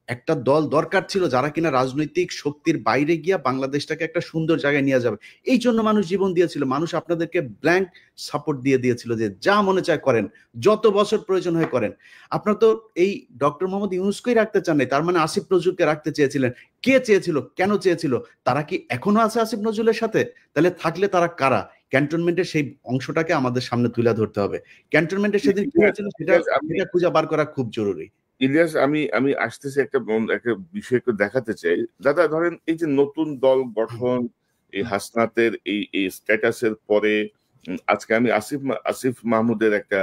একটা দল দরকার ছিল যারা কিনা রাজনৈতিক শক্তির বাইরে গিয়া বাংলাদেশটাকে একটা সুন্দর জায়গায় নিয়ে যাবে। এই জন্য মানুষ জীবন দিয়েছিল, মানুষ আপনাদেরকে ব্ল্যাঙ্ক সাপোর্ট দিয়ে দিয়েছিল যে যা মনে চায় করেন, যত বছর প্রয়োজন হয় করেন। আপনার তো এই ডক্টর মোহাম্মদ ইউনূসকেই রাখতে চান নাই, তার মানে আসিফ নজরুলকে রাখতে চেয়েছিলেন। কে চেয়েছিল, কেন চেয়েছিল? তারা কি এখনো আছে আসিফ নজরুলের সাথে? তাহলে থাকলে তারা কারা? ক্যান্টনমেন্টের সেই অংশটাকে আমাদের সামনে তুলে ধরতে হবে। ক্যান্টনমেন্টের সেদিন কি হয়েছিল সেটা খুঁজে বার করা খুব জরুরি। ইলিয়াস, আমি আসতেছি একটা বিষয় একটু দেখাতে চাই দাদা। ধরেন এই যে নতুন দল গঠন, এই হাসনাতের এই স্ট্যাটাসের পরে আজকে আমি আসিফ মাহমুদের একটা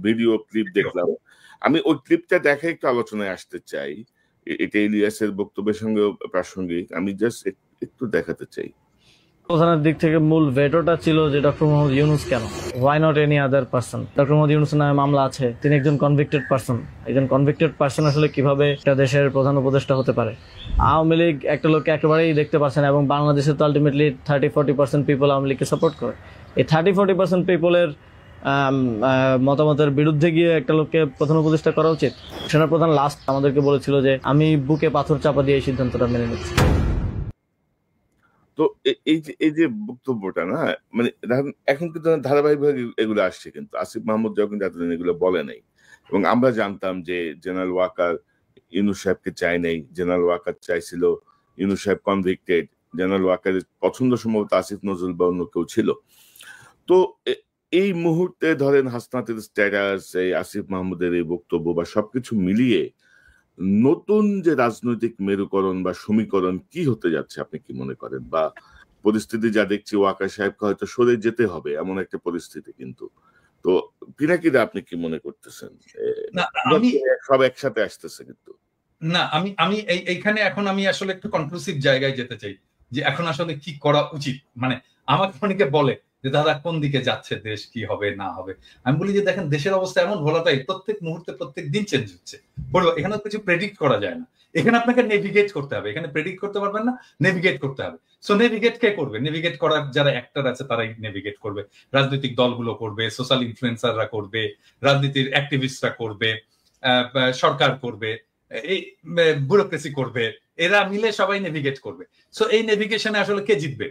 ভিডিও ক্লিপ দেখলাম। আমি ওই ক্লিপটা দেখে একটু আলোচনায় আসতে চাই। এটা ইলিয়াসের বক্তব্যের সঙ্গে প্রাসঙ্গিক, আমি জাস্ট একটু দেখাতে চাই। প্রধানের দিক থেকে মূল ভেটোটা ছিল যে ডক্টর মোহাম্মদ ইউনূস কেন, why not any other person. Doctor Mohammad ইউনূসের নামে মামলা আছে, তিনি একজন কনভিক্টেড পারসন। একজন কনভিক্টেড পারসন আসলে কিভাবে একটা দেশের প্রধান উপদেষ্টা হতে পারে? আওয়ামী লীগ একটা লোককে একেবারেই দেখতে পারছে না, এবং বাংলাদেশে তো আলটিমেটলি 30-40% পিপল আওয়ামী লীগকে সাপোর্ট করে। এই 30-40% পিপলের মতামতের বিরুদ্ধে গিয়ে একটা লোককে প্রধান উপদেষ্টা করা উচিত? সেনাপ্রধান লাস্ট আমাদেরকে বলেছিল যে আমি বুকে পাথর চাপা দিয়ে এই সিদ্ধান্তটা মেনে নিচ্ছি। তো এই যে বক্তব্যটা না, মানে এখন কিন্তু ধারাবাহিকভাবে এগুলো আসছে, কিন্তু আসিফ মাহমুদ যখন এতদিন এগুলো বলে নাই, এবং আমরা জানতাম যে জেনারেল ওয়াকার ইউনূস সাহেবকে চায় নাই, জেনারেল ওয়াকার চাইছিল ইউনূস সাহেব কনভিক্টেড, জেনারেল ওয়াকারের পছন্দ সম্ভবত আসিফ নজরুল বা অন্য কেউ ছিল। তো এই মুহূর্তে ধরেন হাসনাতের স্ট্যাটাস, এই আসিফ মাহমুদের এই বক্তব্য বা সবকিছু মিলিয়ে নতুন যে রাজনৈতিক মেরুকরণ বা সমীকরণ কি হতে যাচ্ছে আপনি কি মনে করেন? বা পরিস্থিতি যা দেখছি, ওয়াকার সাহেবকে হয়তো সরে যেতে হবে এমন একটা পরিস্থিতি, কিন্তু তো পিনাকিদা আপনি কি মনে করতেছেন? সব একসাথে আসতেছে কিন্তু না, আমি এইখানে এখন আমি আসলে একটু কনক্লুসিভ জায়গায় যেতে চাই যে এখন আসলে কি করা উচিত। মানে আমাকে অনেকে বলে যে দাদা কোন দিকে যাচ্ছে দেশ, কি হবে না হবে। আমি বলি যে দেখেন দেশের অবস্থা এমন ভোলাটাইল, প্রত্যেক মুহূর্তে প্রত্যেক দিন চেঞ্জ হচ্ছে। এখানে কিছু প্রেডিক্ট করা যায় না, এখানে আপনাকে নেভিগেট করতে হবে। এখানে প্রেডিক্ট করতে পারবেন না, নেভিগেট করতে হবে। সো নেভিগেট কে করবে? নেভিগেট করার যারা অ্যাক্টর আছে তারাই নেভিগেট করবে। রাজনৈতিক দলগুলো করবে, সোশ্যাল ইনফ্লুয়েন্সাররা করবে, রাজনীতির অ্যাক্টিভিস্টরা করবে, সরকার করবে, এই ব্যুরোক্রেসি করবে, এরা মিলে সবাই নেভিগেট করবে। সো এই নেভিগেশনে আসলে কে জিতবে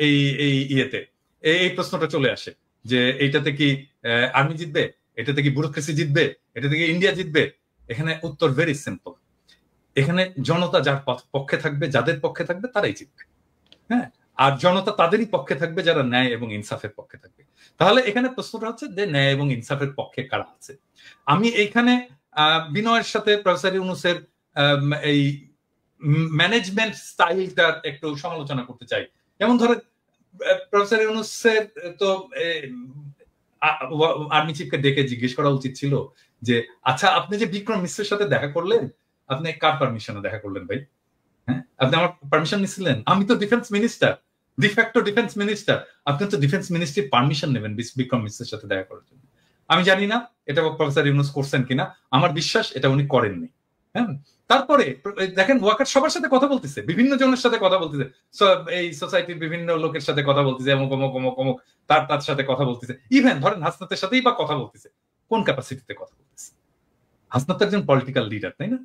এই ইয়েতে? এই প্রশ্নটা চলে আসে যে এইটাতে কি আর্মি জিতবে, এটাতে কি ব্যুরোক্রেসি জিতবে, এটা থেকে ইন্ডিয়া জিতবে? এখানে উত্তর ভেরি সিম্পল। এখানে জনতা যার পক্ষে থাকবে, যাদের পক্ষে থাকবে তারাই জিতবে। হ্যাঁ, আর জনতা তাদেরই পক্ষে থাকবে যারা ন্যায় এবং ইনসাফের পক্ষে থাকবে। তাহলে এখানে প্রশ্নটা হচ্ছে যে ন্যায় এবং ইনসাফের পক্ষে কারা আছে। আমি এইখানে বিনয়ের সাথে প্রফেসর ইউনূসের এই ম্যানেজমেন্ট স্টাইলটার একটু সমালোচনা করতে চাই। যেমন ধরেন প্রফেসর ইউনূসের তো আর্মি চিফকে ডেকে জিজ্ঞেস করা উচিত ছিল যে আচ্ছা আপনি যে বিক্রম মিশ্রের সাথে দেখা করলেন, আপনি কার পারমিশনে দেখা করলেন ভাই? হ্যাঁ, আপনি আমার পারমিশন নিছিলেন? আমি তো defence minister, de facto defence minister, আপনি তো ডিফেন্স মিনিস্ট্রির পারমিশন নেবেন বিক্রম মিশ্রের সাথে দেখা করার জন্য। আমি জানি না এটা প্রফেসর ইউনূস করছেন কিনা, আমার বিশ্বাস এটা উনি করেননি। হ্যাঁ, তারপরে দেখেন ওয়াকার সবার সাথে কথা বলতেছে, বিভিন্ন জনের সাথে কথা বলতেছে, এই সোসাইটির বিভিন্ন লোকের সাথে কথা বলতেছে, অমুক অমুক অমুক অমুক তার সাথে কথা বলতেছে, ইভেন ধরেন হাসনাতের সাথেই বা কথা বলতেছে। কোন ক্যাপাসিটিতে কথা বলতেছে? হাসনাত তো একজন পলিটিক্যাল লিডার, তাই না?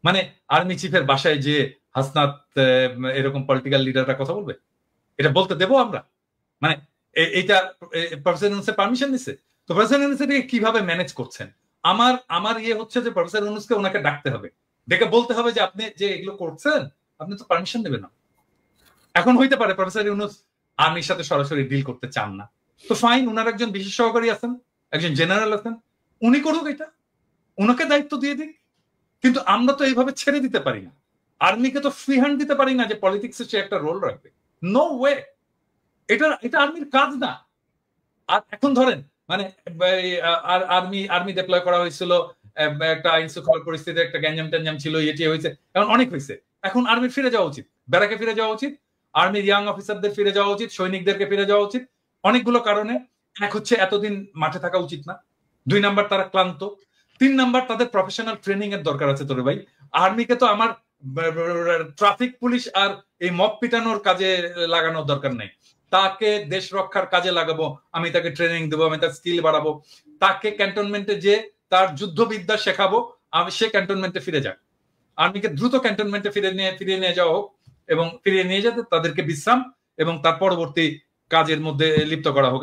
মানে আর্মি চিফের বাসায় যে হাসনাত এরকম পলিটিক্যাল লিডাররা কথা বলবে, এটা বলতে দেবো আমরা? মানে এইটা প্রফেসর ইউনূসের পারমিশন দিছে? তো প্রফেসর ইউনূস এটাকে কিভাবে ম্যানেজ করছেন? আমার ইয়ে হচ্ছে যে প্রফেসর ইউনূসকে ওনাকে ডাকতে হবে, ডেকে বলতে হবে যে আপনি যে এগুলো করছেন আপনি তো পারমিশন দেবেন না। এখন হইতে পারে প্রফেসর ইউনূস আর্মির সাথে সরাসরি ডিল করতে চান না, তো ফাইন, উনার একজন বিশেষ সহকারী আছেন, একজন জেনারেল আছেন, উনি করুক, এটা উনাকে দায়িত্ব দিয়ে দিক। কিন্তু আমরা তো এইভাবে ছেড়ে দিতে পারি না, আর্মিকে তো ফ্রি হ্যান্ড দিতে পারি না যে পলিটিক্সে সে একটা রোল রাখবে। নো ওয়ে, এটা আর্মির কাজ না। আর এখন ধরেন মানে আর্মি ডিপ্লয় করা হয়েছিল, একটা আইন শৃঙ্খলা পরিস্থিতি, একটা গ্যাঞ্জাম ট্যাঞ্জাম ছিল, এটি হয়েছে, এখন অনেক হয়েছে। এখন আর্মির ফিরে যাওয়া উচিত, ব্যারাকে ফিরে যাওয়া উচিত, আর্মির ইয়াং অফিসারদের ফিরে যাওয়া উচিত, সৈনিকদেরকে ফিরে যাওয়া উচিত, অনেকগুলো কারণে। এক হচ্ছে এতদিন মাঠে থাকা উচিত না, 2 নাম্বার তারা ক্লান্ত, 3 নাম্বার তাদের প্রফেশনাল ট্রেনিং এর দরকার আছে। তোরে ভাই, আর্মিকে তো আমার ট্রাফিক পুলিশ আর এই মব পিটানোর কাজে লাগানোর দরকার নেই, তাকে দেশ রক্ষার কাজে লাগাবো, আমি তাকে ট্রেনিং দেবো, আমি তার স্কিল বাড়াবো, তাকে ক্যান্টনমেন্টে যে তার যুদ্ধবিদ্যা শেখাবো, আমি সে ক্যান্টনমেন্টে ফিরে যাক। আর্মিকে দ্রুত ক্যান্টনমেন্টে ফিরিয়ে নিয়ে যাওয়া হোক, এবং ফিরিয়ে নিয়ে যেতে তাদেরকে বিশ্রাম এবং তার পরবর্তী কাজের মধ্যে লিপ্ত করা হোক।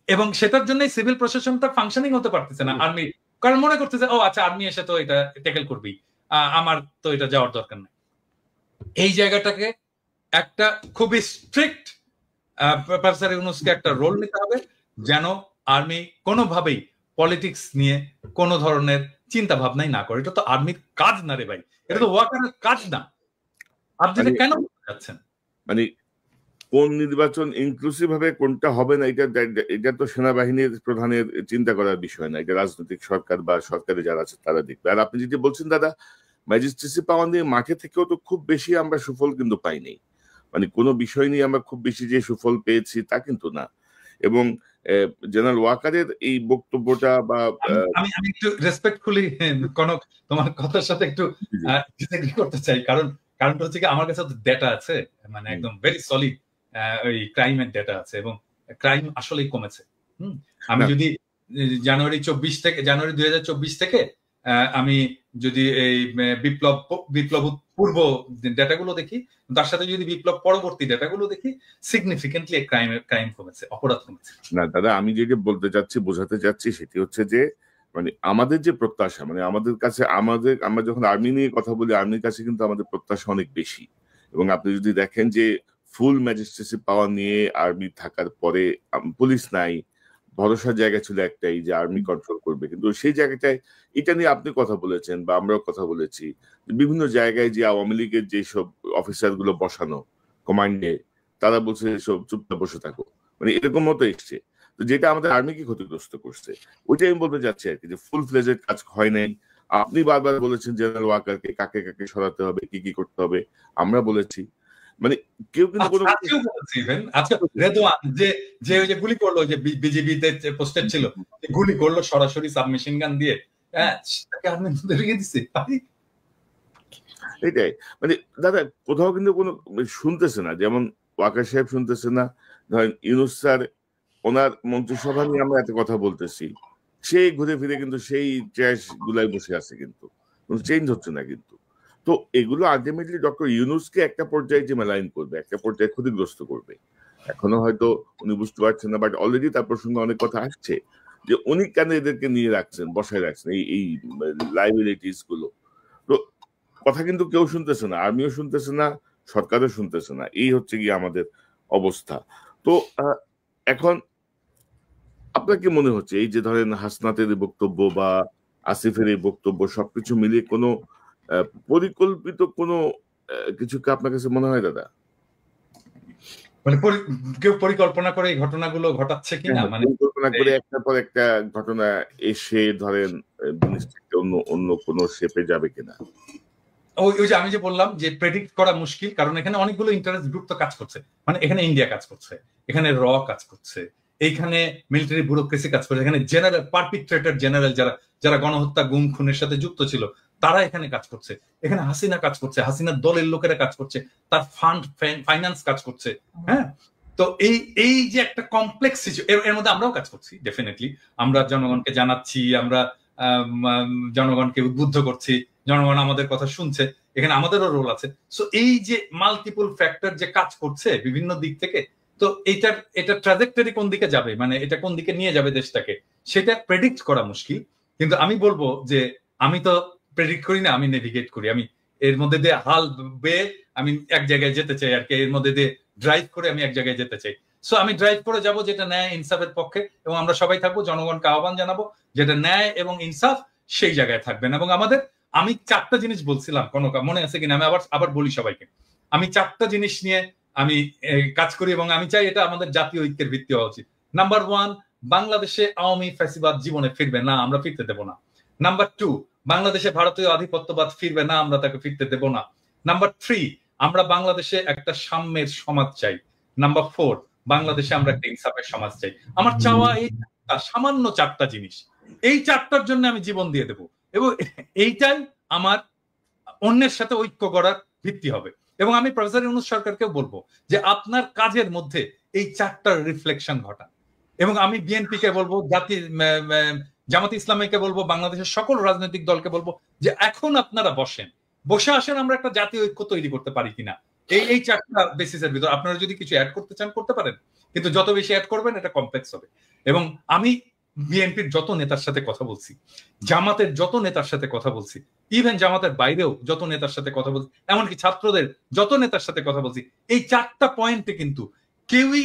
এবং সেটার জন্য সিভিল প্রশাসনটা ফাংশনিং হতে পারতেছে না আর্মি, কারণ মনে করতেছে ও আচ্ছা আর্মি এসে তো এটা ট্যাকেল করবি, আমার তো এটা যাওয়ার দরকার নেই। এই জায়গাটাকে একটা খুবই স্ট্রিক্ট প্রফেসর ইউনূসকে একটা রোল নিতে হবে, যেন আর্মি কোনোভাবেই পলিটিক্স নিয়ে কোন ধরনের চিন্তা ভাবনাই না করে। এটা তো আর্মির কাজ না রে ভাই, এটা তো ওয়াকারের কাজ না। আপনি এটা কেন যাচ্ছেন? মানে কোন নির্বাচন ইনক্লুসিভ ভাবে কোনটা হবে না, এটা তো সেনাবাহিনীর প্রধানের চিন্তা করার বিষয় না, এটা রাজনৈতিক সরকার বা সরকারে যারা আছে তারা দেখবে। আর আপনি যেটি বলছেন দাদা, ম্যাজিস্ট্রেসি পাওয়া নিয়ে মাঠে থেকেও তো খুব বেশি আমরা সুফল কিন্তু পাইনি, মানে কোনো বিষয় নিয়ে আমরা খুব বেশি যে সুফল পেয়েছি তা কিন্তু না। এবং জেনারেল ওয়াকারের এই বক্তব্যটা বা আমি একটু রেসপেক্টফুলি কনক তোমার কথার সাথে একটু ডিসএগ্রি করতে চাই, কারণটা হচ্ছে কি আমার কাছে তো ডেটা আছে, মানে একদম ভেরি সলিড ওই ক্রাইমের ডেটা আছে, এবং ক্রাইম আসলেই কমেছে। আমি যদি জানুয়ারি 2024 থেকে আমি যদি এই বিপ্লব পূর্ব ডেটাগুলো দেখি, তার সাথে যদি বিপ্লব পরবর্তী ডেটাগুলো দেখি, সিগনিফিকেন্টলি ক্রাইম কমেছে, অপরাধ কমেছে। না দাদা, আমি যেটা বলতে চাচ্ছি, বোঝাতে চাচ্ছি, সেটি হচ্ছে যে মানে আমাদের যে প্রত্যাশা, মানে আমাদের কাছে আমরা যখন আর্মি নিয়ে কথা বলি, আর্মির কাছে কিন্তু আমাদের প্রত্যাশা অনেক বেশি। এবং আপনি যদি দেখেন যে ফুল ম্যাজিস্ট্রেসি পাওয়ার নিয়ে আর্মি থাকার পরে পুলিশ নাই, ভরসার জায়গা ছিল একটাই যে আর্মি কন্ট্রোল করবে, কিন্তু সেই জায়গাটায় এটা নিয়ে আপনি কথা বলেছেন বা আমরাও কথা বলেছি, বিভিন্ন জায়গায় যে আওয়ামী লীগের যেসব অফিসার গুলো বসানো কমান্ডে, তারা বলছে সব চুপচাপ বসে থাকো, মানে এরকম মতো এসছে, তো যেটা আমাদের আর্মিকে ক্ষতিগ্রস্ত করছে। ওইটাই আমি বলতে চাচ্ছি আর কি, যে ফুল ফ্লেজের কাজ হয় নাই। আপনি বারবার বলেছেন জেনারেল ওয়াকারকে কাকে কাকে সরাতে হবে, কি কি করতে হবে, আমরা বলেছি, মানে কেউ কিন্তু কোনো রেদওয়ান যে ওই যে গুলি করলো, যে বিজেপিতে পোস্টেড ছিল, গুলি করলো সরাসরি সাবমেশিন গান দিয়ে, তাকে আর্মি রেখে দিছে। এটাই মানে দাদা, কোথাও কিন্তু কোনো শুনতেছে না, যেমন ওয়াকার সাহেব শুনতেছে না, ধরেন ইউনূস স্যার ওনার মন্ত্রিসভা নিয়ে আমরা এত কথা বলতেছি, সেই ঘুরে ফিরে কিন্তু সেই ট্র্যাশ গুলাই বসে আছে, কিন্তু চেঞ্জ হচ্ছে না কিন্তু। তো এগুলো আলটিমেটলি ডক্টর ইউনূসকে একটা পর্যায়ে যে মেলাইন করবে, একটা পর্যায়ে ক্ষতিগ্রস্ত করবে। এখনো হয়তো উনি বুঝতে পারছেন না, বাট অলরেডি তার প্রসঙ্গে অনেক কথা আসছে যে উনি কেন এদেরকে নিয়ে রাখছেন, বসায় রাখছেন এই লাইবিলিটিস গুলো। তো কথা কিন্তু কেউ শুনতেছে না, আর্মিও শুনতেছে না, সরকারও শুনতেছে না, এই হচ্ছে গিয়ে আমাদের অবস্থা। তো এখন আপনার কি মনে হচ্ছে এই যে ধরেন হাসনাতের বক্তব্য বা আসিফের এই বক্তব্য, সবকিছু মিলিয়ে কোনো পরিকল্পিত কোনো কিছু কি আপনার কাছে মনে হয় দাদা? মানে কেউ পরিকল্পনা করে এই ঘটনাগুলো ঘটাচ্ছে কিনা, মানে পরিকল্পনা করে একটার পর একটা ঘটনা এসে ধরেন জিনিসটা অন্য কোনো শেপে যাবে কিনা? ওই যে আমি যে বললাম যে প্রেডিক্ট করা মুশকিল, কারণ এখানে অনেকগুলো ইন্টারেস্ট গ্রুপ তো কাজ করছে, মানে এখানে ইন্ডিয়া কাজ করছে, এখানে র কাজ করছে, এইখানে মিলিটারি ব্যুরোক্রেসি কাজ করছে, এখানে জেনারেল পারপিট্রেটর জেনারেল যারা গণহত্যা গুম খুনের সাথে যুক্ত ছিল তারা এখানে কাজ করছে, এখানে হাসিনা কাজ করছে, হাসিনার দলের লোকেরা কাজ করছে, তার ফান্ড ফাইন্যান্স কাজ করছে। হ্যাঁ, তো এই যে একটা কমপ্লেক্স এর মধ্যে আমরাও কাজ করছি, ডেফিনেটলি আমরা জনগণকে জানাচ্ছি, আমরা জনগণকে উদ্বুদ্ধ করছি, জনগণ আমাদের কথা শুনছে, এখানে আমাদেরও রোল আছে। সো এই যে মাল্টিপল ফ্যাক্টর যে কাজ করছে বিভিন্ন দিক থেকে, তো এটা ট্রাজেক্টরি কোন দিকে যাবে, মানে এটা কোন দিকে নিয়ে যাবে দেশটাকে, সেটা প্রেডিক্ট করা মুশকিল। কিন্তু আমি বলবো যে আমি তো প্রেডিক্ট করি না, আমি নেভিগেট করি। আমি এর মধ্যে দিয়ে হাল বেয়ে আমি এক জায়গায় যেতে চাই আর কি, এর মধ্যে দিয়ে ড্রাইভ করে আমি এক জায়গায় যেতে চাই। সো আমি ড্রাইভ করে যাব যেটা ন্যায় ইনসাফের পক্ষে, এবং আমরা সবাই থাকবো, জনগণকে আহ্বান জানাবো যেটা ন্যায় এবং ইনসাফ সেই জায়গায় থাকবেন। এবং আমি 4টা জিনিস বলছিলাম, কোনো মনে আছে কিনা, আমি আবার বলি সবাইকে। আমি 4টা জিনিস নিয়ে আমি কাজ করি এবং আমি চাই এটা আমাদের জাতীয় ঐক্যের ভিত্তি হওয়া উচিত। নাম্বার 1, বাংলাদেশে আওয়ামী ফ্যাসিবাদ জীবনে ফিরবে না, আমরা ফিরতে দেব না। নাম্বার 2, বাংলাদেশে ভারতীয় আধিপত্যবাদ ফিরবে না, আমরা তাকে ফিরতে দেব না। নাম্বার 3, আমরা বাংলাদেশে একটা সাম্যের সমাজ চাই। নাম্বার 4, বাংলাদেশে আমরা একটা ইনসাফের সমাজ চাই। আমার চাওয়া এই সামান্য 4টা জিনিস, এই 4টার জন্য আমি জীবন দিয়ে দেব, এবং এইটাই আমার অন্যের সাথে ঐক্য করার ভিত্তি হবে। এবং আমি প্রফেসর ইউনূস সরকারকেও বলবো যে আপনার কাজের মধ্যে এই 4টার রিফ্লেকশন ঘটান। এবং আমি বিএনপি কে বলবো, জামাতে ইসলামীকে বলবো, বাংলাদেশের সকল রাজনৈতিক দলকে বলবো যে এখন আপনারা বসে আসেন, আমরা একটা জাতীয় ঐক্য তৈরি করতে পারি কিনা এই 4টা বেসিসের ভিতর। আপনারা যদি কিছু অ্যাড করতে চান করতে পারেন, কিন্তু যত বেশি অ্যাড করবেন এটা কমপ্লেক্স হবে। এবং আমি বিএনপির যত নেতার সাথে কথা বলছি, জামাতের যত নেতার সাথে কথা বলছি, ইভেন জামাতের বাইরেও যত নেতার সাথে কথা বলছি, এমনকি ছাত্রদের যত নেতার সাথে কথা বলছি, এই 4টা পয়েন্টে কিন্তু কেউই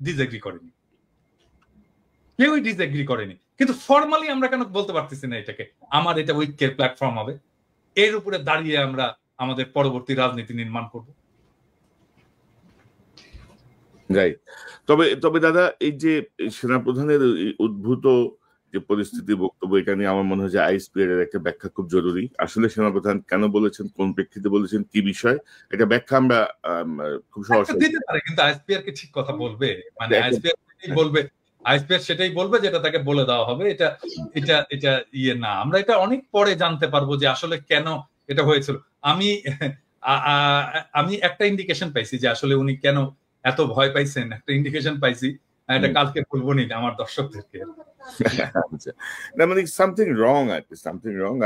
ডিসএগ্রি করেনি। কিন্তু ফর্মালি আমরা কেন বলতে পারতেছি না এটাকে আমার এটা ঐক্যের প্ল্যাটফর্ম হবে, এর উপরে দাঁড়িয়ে আমরা আমাদের পরবর্তী রাজনীতি নির্মাণ করব। রাইট। তবে দাদা, এই যে সেনাপ্রধানের উদ্ভূত যে পরিস্থিতি, বক্তব্য, এটা নিয়ে আমার মনে হয় যে আইএসপিআর এর একটা ব্যাখ্যা খুব জরুরি। আসলে সেনাপ্রধান কেন বলেছেন, কোন প্রেক্ষিতে বলেছেন, কি বিষয়, এটা ব্যাখ্যা আমরা খুব সহজে দিতে পারে। কিন্তু আইএসপিআর কে ঠিক কথা বলবে, মানে আইএসপিআর সেটাই বলবে যেটা তাকে বলে দেওয়া হবে। এটা ইয়ে না, আমরা এটা অনেক পরে জানতে পারবো যে আসলে কেন এটা হয়েছিল। আমি একটা ইন্ডিকেশন পাইছি যে আসলে উনি কেন এত ভয় পাইছেন, একটা ইন্ডিকেশন পাইছি, এটা কালকে বলবো নি আমার দর্শকদেরকে। না, মানে সামথিং রং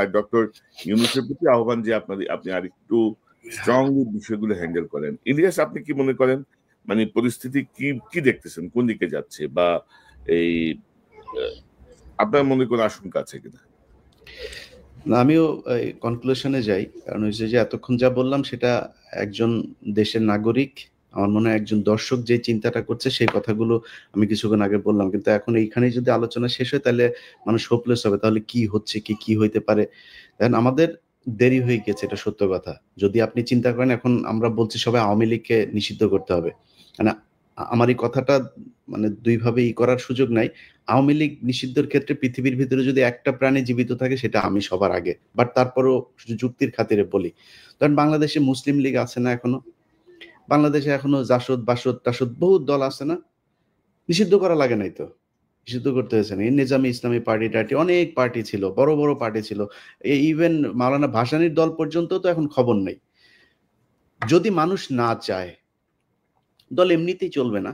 আর ডক্টর ইউনূসের প্রতি আহ্বান যে আপনি আর একটু স্ট্রংলি বিষয়গুলো হ্যান্ডেল করেন। ইলিয়াস, আপনি কি মনে করেন, মানে পরিস্থিতি কি দেখতেছেন, কোন দিকে যাচ্ছে, বা এই আপনার মনে কোনো আশঙ্কা আছে কিনা? না, আমিও কনক্লুশনে যাই, কারণ হচ্ছে যে এতক্ষণ যা বললাম সেটা একজন দেশের নাগরিক, আমার মনে হয় একজন দর্শক যে চিন্তাটা করছে সেই কথাগুলো আমি কিছুক্ষণ আগে বললাম। কিন্তু এখন এইখানেই যদি আলোচনা শেষ হয় তাহলে মানুষ হোপলেস হবে, তাহলে কি হচ্ছে, কি হইতে পারে। দেখেন, আমাদের দেরি হয়ে গেছে, এটা সত্য কথা। যদি আপনি চিন্তা করেন, এখন আমরা বলছি সবাই আওয়ামী লীগকে নিষিদ্ধ করতে হবে, মানে আমার এই কথাটা মানে দুইভাবে করার সুযোগ নাই। আওয়ামী লীগ নিষিদ্ধের ক্ষেত্রে পৃথিবীর ভিতরে যদি একটা প্রাণী জীবিত থাকে সেটা আমি সবার আগে, বাট তারপরও যুক্তির খাতিরে বলি। কারণ বাংলাদেশে মুসলিম লীগ আছে না, এখনো বাংলাদেশে এখনো জাসদ বাসদ টাসদ বহুত দল আছে না, নিষিদ্ধ করা লাগে নাই তো, নিষিদ্ধ করতে হয়েছে না। নিজামী ইসলামী পার্টি অনেক পার্টি ছিল, বড় বড় পার্টি ছিল, ইভেন মাওলানা ভাসানীর দল পর্যন্ত তো এখন খবর নেই। যদি মানুষ না চায়, দল এমনিতেই চলবে না,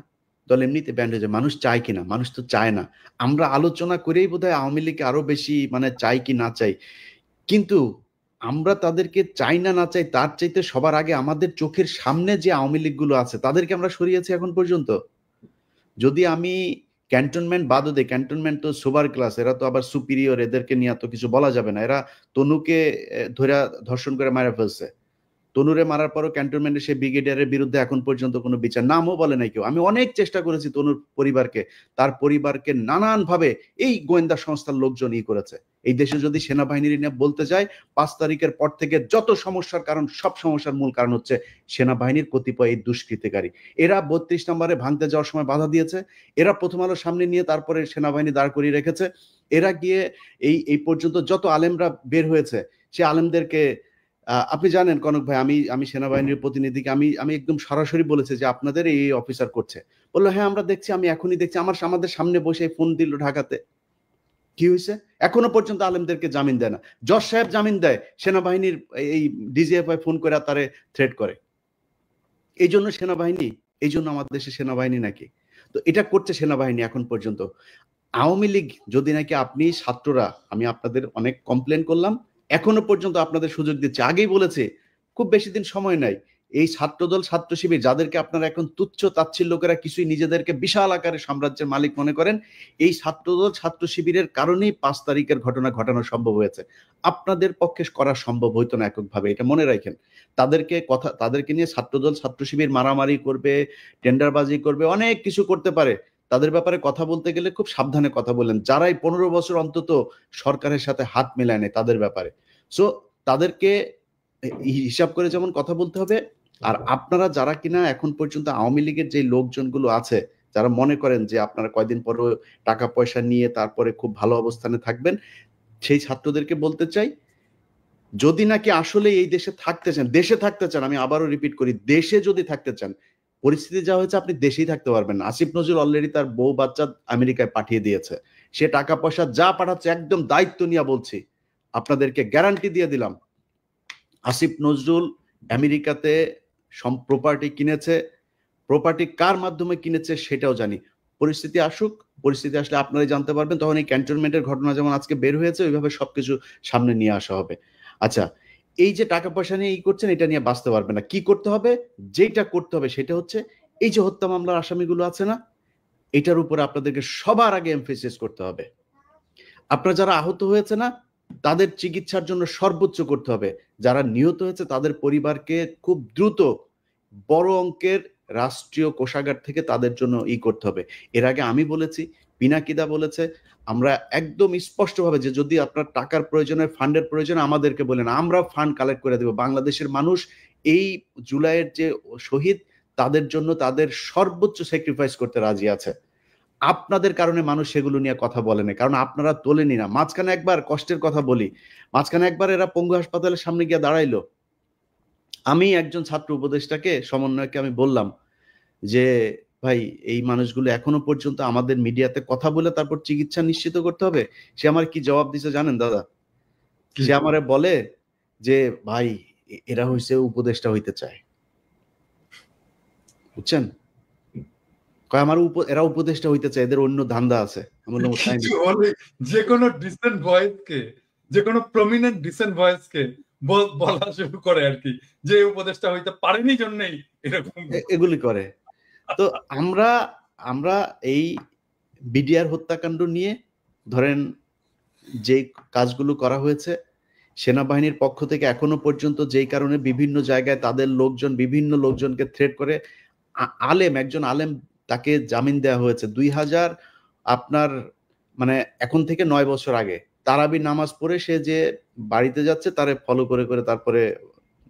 দল এমনিতে ব্যান্ড হয়ে যায়। মানুষ চায় কিনা, মানুষ তো চায় না। আমরা আলোচনা করেই বোধহয় আওয়ামী লীগ আরো বেশি মানে চাই কি না চাই, কিন্তু আমরা তাদেরকে চাই না চাই তার চাইতে সবার আগে আমাদের চোখের সামনে যে আওয়ামী লীগ গুলো আছে তাদেরকে আমরা সরিয়েছি এখন পর্যন্ত। যদি আমি ক্যান্টনমেন্ট বাদও দেই, ক্যান্টনমেন্ট তো সুপার ক্লাস, এরা তো আবার সুপিরিয়র, এদেরকে নিয়ে তো কিছু বলা যাবে না। এরা তনুকে ধরে ধর্ষণ করে মারা ফেলছে, তনুরে মারার পরও ক্যান্টনমেন্টের সেই ব্রিগেডিয়ারের বিরুদ্ধে এখন পর্যন্ত কোনো বিচার, নামও বলে নাই কেউ। আমি অনেক চেষ্টা করেছি তনুর পরিবারকে, তার পরিবারকে নানান ভাবে এই গোয়েন্দা সংস্থার লোকজন করেছে। এই দেশে যদি সেনাবাহিনীর নিয়ে বলতে যায়, 5 তারিখের পর থেকে যত সমস্যার কারণ, সব সমস্যার মূল কারণ হচ্ছে সেনাবাহিনীর কতিপয় এই দুষ্কৃতিকারী। এরা 32 নম্বরে ভাঙতে যাওয়ার সময় বাধা দিয়েছে, এরা প্রথম আলোর সামনে নিয়ে তারপরে সেনাবাহিনী দাঁড় করিয়ে রেখেছে। এরা গিয়ে এই পর্যন্ত যত আলেমরা বের হয়েছে সে আলেমদেরকে, আপনি জানেন কনক ভাই, আমি সেনাবাহিনীর প্রতিনিধিকে আমি একদম সরাসরি বলেছি যে আপনাদের এই অফিসার করছে, বললো হ্যাঁ আমরা দেখছি, আমি এখনই দেখছি, আমাদের সামনে বসে ফোন দিল ঢাকাতে। কি হয়েছে? এখনো পর্যন্ত আলেমদেরকে জামিন দেয় না। জজ সাহেব জামিন দেয়, সেনাবাহিনীর এই ডিজিএফআই ফোন করে তারে থ্রেট করে। এই জন্য সেনাবাহিনী, এই জন্য আমাদের দেশে সেনাবাহিনী নাকি? তো এটা করছে সেনাবাহিনী এখন পর্যন্ত। আওয়ামী লীগ যদি নাকি আপনি ছাত্ররা, আমি আপনাদের অনেক কমপ্লেন করলাম, এখনো পর্যন্ত আপনাদের সুযোগ দিচ্ছে, আগেই বলেছে খুব বেশি দিন সময় নাই, এই ছাত্রদল ছাত্র শিবির যাদেরকে আপনারা এখন তুচ্ছ তাচ্ছিল্য লোকেরা কিছুই নিজেদেরকে বিশাল আকারে সাম্রাজ্যের মালিক মনে করেন, এই ছাত্রদল ছাত্র শিবিরের কারণেই ৫ তারিখের ঘটনা ঘটানো সম্ভব হয়েছে। আপনাদের পক্ষে করা সম্ভব হইতো না এককভাবে, এটা মনে রাখেন। তাদেরকে নিয়ে ছাত্রদল ছাত্র শিবির মারামারি করবে, টেন্ডারবাজি করবে, অনেক কিছু করতে পারে। তাদের ব্যাপারে কথা বলতে গেলে খুব সাবধানে কথা বলেন, যারাই ১৫ বছর অন্তত সরকারের সাথে হাত মেলায় নেয় তাদের ব্যাপারে। সো তাদেরকে হিসাব করে যেমন কথা বলতে হবে। আর আপনারা যারা কিনা এখন পর্যন্ত আওয়ামী লীগের যে লোকজনগুলো আছে, যারা মনে করেন যে আপনারা কয়দিন পরে টাকা পয়সা নিয়ে তারপরে খুব ভালো অবস্থানে থাকবেন, সেই ছাত্রদেরকে বলতে চাই, যদি নাকি আসলে এই দেশে থাকতে চান, আমি আবারও রিপিট করি, দেশে যদি থাকতে চান, পরিস্থিতি যা হয়েছে আপনি দেশেই থাকতে পারবেন না। আসিফ নজরুল অলরেডি তার বউ বাচ্চা আমেরিকায় পাঠিয়ে দিয়েছে, সে টাকা পয়সা যা পাঠাচ্ছে একদম দায়িত্ব নিয়ে বলছি, আপনাদেরকে গ্যারান্টি দিয়ে দিলাম, আসিফ নজরুল আমেরিকাতে প্রপার্টি কিনেছে, প্রপার্টি কার মাধ্যমে কিনেছে সেটাও জানি। পরিস্থিতি আসলে আপনারাই জানতে পারবেন, তখন এই ক্যান্টনমেন্টের ঘটনা যেমন আজকে বের হয়েছে ওইভাবে সবকিছু সামনে নিয়ে আসা হবে। আচ্ছা, এই যে টাকা পয়সা নিয়ে করছেন, এটা নিয়ে বাঁচতে পারবে না। কি করতে হবে? যেটা করতে হবে সেটা হচ্ছে এই যে হত্যা মামলার আসামিগুলো আছে না, এটার উপরে আপনাদেরকে সবার আগে এমফেসিস করতে হবে। আপনারা যারা আহত হয়েছে না, তাদের চিকিৎসার জন্য সর্বোচ্চ করতে হবে। যারা নিহত হয়েছে তাদের পরিবারকে খুব দ্রুত বড় অঙ্কের রাষ্ট্রীয় কোষাগার থেকে তাদের জন্য করতে হবে। এর আগে আমি বলেছি, পিনাকিদা বলেছে, আমরা একদম স্পষ্টভাবে যে যদি আপনার টাকার প্রয়োজনে, ফান্ডের প্রয়োজনে আমাদেরকে বলেন, আমরা ফান্ড কালেক্ট করে দেব। বাংলাদেশের মানুষ এই জুলাইয়ের যে শহীদ, তাদের জন্য তাদের সর্বোচ্চ স্যাক্রিফাইস করতে রাজি আছে। আপনাদের কারণে মানুষ সেগুলো নিয়ে কথা বলে না, কারণ আপনারা তোলেনি না। মাঝখানে একবার কষ্টের কথা বলি, মাঝখানে একবার এরা পঙ্গু হাসপাতালের সামনে গিয়ে দাঁড়াইলো, আমি একজন ছাত্র উপদেষ্টাকে, সমন্বয়কে আমি বললাম যে ভাই, এই মানুষগুলো এখনো পর্যন্ত আমাদের মিডিয়াতে কথা বলে তারপর চিকিৎসা নিশ্চিত করতে হবে। সে আমার কি জবাব দিছে জানেন দাদা? সে আমারে বলে যে ভাই, এরা হইছে উপদেষ্টা হইতে চায়, বুঝছেন? এরা উপদেষ্টা হইতে চায়, এদের অন্য ধান্দা আছে। যে কোনো ডিসেন্ট ভয়েসকে, যে কোনো প্রমিনেন্ট ডিসেন্ট ভয়েসকে বলা শুরু করে আর কি, যে উপদেষ্টা হইতে পারেনি জন্যই এরকম এগুলি করে। তো আমরা এই বিডিআর হত্যাকাণ্ড নিয়ে ধরেন যে কাজগুলো করা হয়েছে, সেনাবাহিনীর পক্ষ থেকে এখনো পর্যন্ত যেই কারণে বিভিন্ন জায়গায় তাদের লোকজন বিভিন্ন লোকজনকে থ্রেট করে, একজন আলেম তাকে জামিন দেওয়া হয়েছে 2000 আপনার মানে এখন থেকে 9 বছর আগে, তারাবির নামাজ পড়ে সে যে বাড়িতে যাচ্ছে তারে ফলো করে করে তারপরে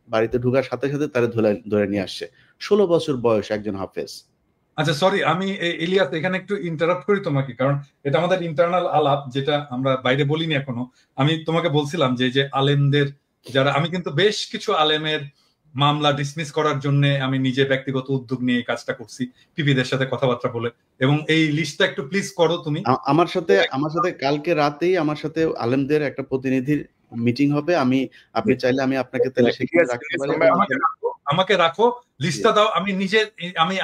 বাড়িতে ঢোকার সাথে সাথে তারে ধরে নিয়ে আসছে। 16 বছর বয়স একজন হাফেজ। আচ্ছা সরি, আমি ইলিয়াস এখানে একটু ইন্টারাপ্ট করি তোমাকে, কারণ এটা আমাদের ইন্টারনাল আলাপ, যেটা আমরা বাইরে বলিনি এখনো। আমি তোমাকে বলছিলাম যে আলেমদের যারা, আমি কিন্তু বেশ কিছু আলেমের মামলা ডিসমিস করার জন্য আমি নিজে ব্যক্তিগত উদ্যোগ নিয়ে কাজটা করছি, পিপিদের সাথে কথাবার্তা বলে, এবং এই লিস্টটা একটু প্লিজ করো তুমি। আমার সাথে কালকে রাতেই আমার সাথে আলেমদের একটা প্রতিনিধির মিটিং হবে। আপনি চাইলে আমি আপনাকে তাহলে সেখানে রাখতে পারি। আমাকে রাখো, লিস্টটা দাও। আমি নিজে আমি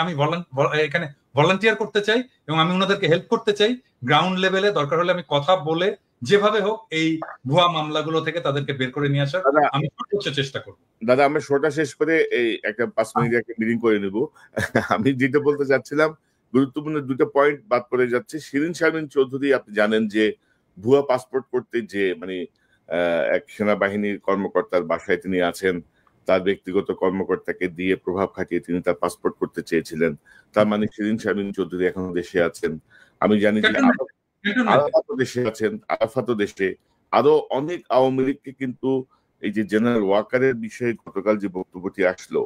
এখানে ভলান্টিয়ার করতে চাই এবং আমি ওনাদেরকে হেল্প করতে চাই। গ্রাউন্ড লেভেলে দরকার হলে আমি কথা বলে যেভাবে হোক এই ভুয়া মামলাগুলো থেকে তাদেরকে বের করে নিয়ে আসার আমি সর্বোচ্চ চেষ্টা করব। দাদা, আমরা শোটা শেষ করে এই একটা 5 মিনিট একটা মিটিং করে নেব। আমি যেটা বলতে চাচ্ছিলাম, গুরুত্বপূর্ণ দুটো পয়েন্ট বাদ পড়ে যাচ্ছে। শিরিন শারমিন চৌধুরী, আপনি জানেন যে ভুয়া পাসপোর্ট করতে যে মানে এক সেনাবাহিনীর কর্মকর্তার বাসায় তিনি আছেন, তার ব্যক্তিগত কর্মকর্তাকে দিয়ে প্রভাব খাটিয়ে তিনি তার পাসপোর্ট করতে চেয়েছিলেন। তার মানে শিরিন শারমিন চৌধুরী এখনো দেশে আছেন। আমি জানি যে আরাফাতও দেশে আছেন, আরাফাতও দেশে। আরো অনেক আওয়ামী লীগকে কিন্তু এই যে জেনারেল ওয়াকারের বিষয়ে গতকাল যে বক্তব্যটি আসলো,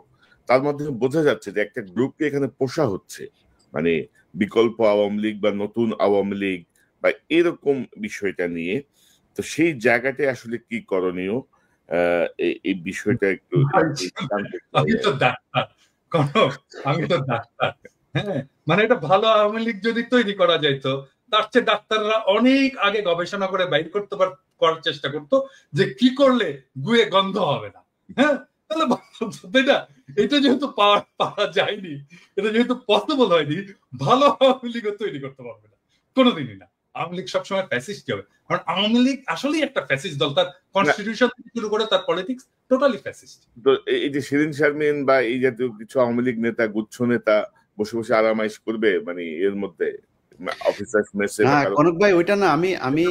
তার মধ্যে বোঝা যাচ্ছে যে একটা গ্রুপকে এখানে পোষা হচ্ছে, মানে বিকল্প আওয়ামী লীগ বা নতুন আওয়ামী লীগ বা এরকম বিষয়টা নিয়ে। তো সেই জায়গাটায় আসলে কি করণীয়, এই বিষয়টা একটু আমি তো ডাক্তার, হ্যাঁ, মানে এটা ভালো আওয়ামী লীগ যদি তৈরি করা যাইতো, তার চেয়ে ডাক্তাররা অনেক আগে গবেষণা করে বাইর করতে করার চেষ্টা করতো যে কি করলে গুয়ে গন্ধ হবে না। হ্যাঁ, তাহলে এটা যেহেতু পাওয়া যায়নি, এটা যেহেতু পসিবল হয়নি, ভালো আওয়ামী লীগও তৈরি করতে পারবে না কোনোদিনই না। আওয়ামী লীগ সবসময় ফ্যাসিস্ট হবে, কারণ আওয়ামী লীগ আসলেই একটা ফ্যাসিস্ট দল, তার কনস্টিটিউশন থেকে শুরু করে তার পলিটিক্স টোটালি ফ্যাসিস্ট। তো এই যে শিরিন শারমিন বা এই জাতীয় কিছু আওয়ামী লীগ নেতা, গুচ্ছ নেতা বসে বসে আরামাইশ করবে মানে এর মধ্যে অফিসার্স মেসে, না কনক ভাই ওইটা না, আমি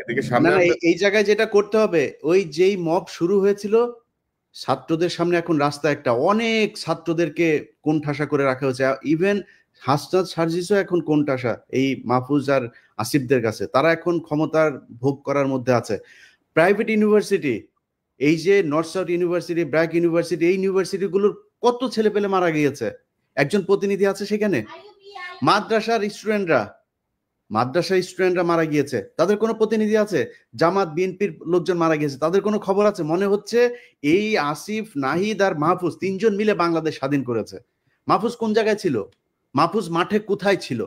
এদিকে সামনে এই জায়গায় যেটা করতে হবে, ওই যেই মব শুরু হয়েছিল ছাত্রদের সামনে, এখন রাস্তায় একটা অনেক ছাত্রদেরকে কোণঠাসা করে রাখা হয়েছে। ইভেন হাসনাত সার্জিসও এখন কোণঠাসা এই মাহফুজ আর আসিফদের কাছে, তারা এখন ক্ষমতার ভোগ করার মধ্যে আছে। প্রাইভেট ইউনিভার্সিটি, এই যে north south university, BRAC university, এই ইউনিভার্সিটিগুলোর কত ছেলে পেলে মারা গিয়েছে, একজন প্রতিনিধি আছে সেখানে। মাদ্রাসার স্টুডেন্টরা মারা গিয়েছে, তাদের কোনো প্রতিনিধি আছে? জামাত বিএনপির লোকজন মারা গিয়েছে, তাদের কোনো খবর আছে? মনে হচ্ছে এই আসিফ, নাহিদ আর মাহফুজ তিনজন মিলে বাংলাদেশ স্বাধীন করেছে। মাহফুজ কোন জায়গায় ছিল? মাহফুজ মাঠে কোথায় ছিল?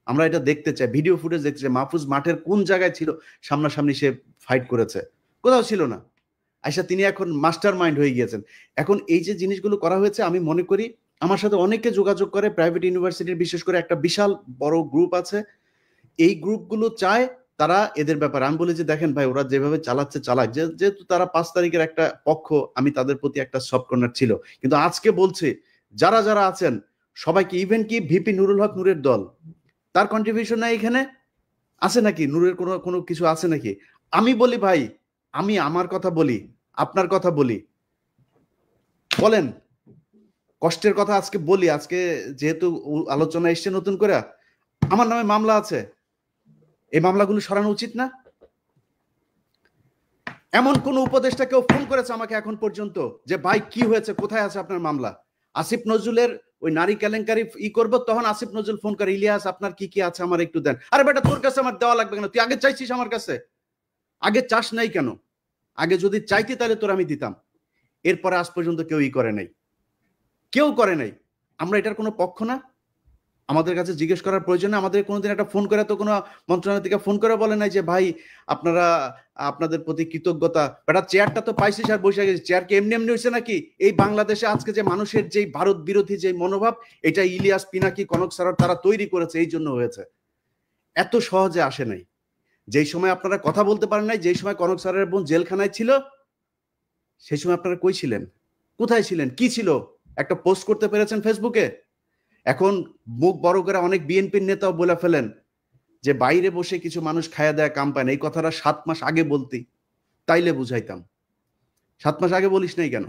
আমরা এটা দেখতে চাই, ভিডিও ফুটেজ দেখতে চাই। মাহফুজ মাঠের কোন জায়গায় ছিল? সামনাসামনি সে ফাইট করেছে? কোথাও ছিল না। আচ্ছা, তিনি এখন মাস্টার মাইন্ড হয়ে গিয়েছেন। এখন এই যে জিনিসগুলো করা হয়েছে, আমি মনে করি আমার সাথে অনেকে যোগাযোগ করে প্রাইভেট ইউনিভার্সিটির, বিশেষ করে একটা বিশাল বড় গ্রুপ আছে, এই গ্রুপগুলো চায় তারা এদের ব্যাপারে, আমি বলি যে দেখেন ভাই, ওরা যেভাবে চালাচ্ছে চালাক, যেহেতু তারা 5 তারিখের একটা পক্ষ, আমি তাদের প্রতি একটা সফট কর্নার ছিল, কিন্তু আজকে বলছি যারা যারা আছেন সবাইকে, ইভেন কি ভিপি নুরুল হক নূরের দল, তার কন্ট্রিবিউশন নাই এখানে আছে নাকি? নূরের কোনো কিছু আছে নাকি? আমি বলি ভাই, আমি আমার কথা বলি, আপনার কথা বলি, বলেন কষ্টের কথা আজকে বলি। আজকে যেহেতু আলোচনা এসছে নতুন করে, আমার নামে মামলা আছে, এই মামলাগুলো সরানো উচিত না? এমন কোন উপদেষ্টা কেউ ফোন করেছে আমাকে এখন পর্যন্ত যে ভাই কি হয়েছে, কোথায় আছে আপনার মামলা? আসিফ নজরুলের ওই নারী কেলেঙ্কারি করব, তখন আসিফ নজরুল ফোন করে, ইলিয়াস আপনার কি কি আছে আমার একটু দেন। আরে বেটা, তোর কাছে আমার দেওয়া লাগবে কেন? তুই আগে চাইছিস আমার কাছে? আগে চাস নাই কেন? আগে যদি চাইতি তাহলে তোর আমি দিতাম। এরপরে আজ পর্যন্ত কেউ করে নাই, কেউ করে নাই। আমরা এটার কোনো পক্ষ না, আমাদের কাছে জিজ্ঞেস করার প্রয়োজন নেই। আমাদের কোনোদিন একটা ফোন করে তো কোনো মন্ত্রণালয় থেকে ফোন করে বলে নাই যে ভাই আপনারা, আপনাদের প্রতি কৃতজ্ঞতা, বেটা চেয়ারটা তো পাইছিস আর বসে গেছিস। চেয়ার কি এমনি এমনি হয়েছে নাকি? এই বাংলাদেশে আজকে যে মানুষের যে ভারত বিরোধী যে মনোভাব, এটা ইলিয়াস, পিনাকি, কনক স্যার তারা তৈরি করেছে, এই জন্য হয়েছে। এত সহজে আসে নাই। যেই সময় আপনারা কথা বলতে পারেন নাই, যেই সময় কনক স্যারের বোন জেলখানায় ছিল, সেই সময় আপনারা কই ছিলেন? কোথায় ছিলেন? কি ছিল? একটা পোস্ট করতে পেরেছেন ফেসবুকে? এখন মুখ বড় করে অনেক বিএনপির নেতাও বলে ফেলেন যে বাইরে বসে কিছু মানুষ খায়া দেয়া কাম পায় না। এই কথাটা 7 মাস আগে বলতি, তাইলে বুঝাইতাম। 7 মাস আগে বলিস নাই কেন?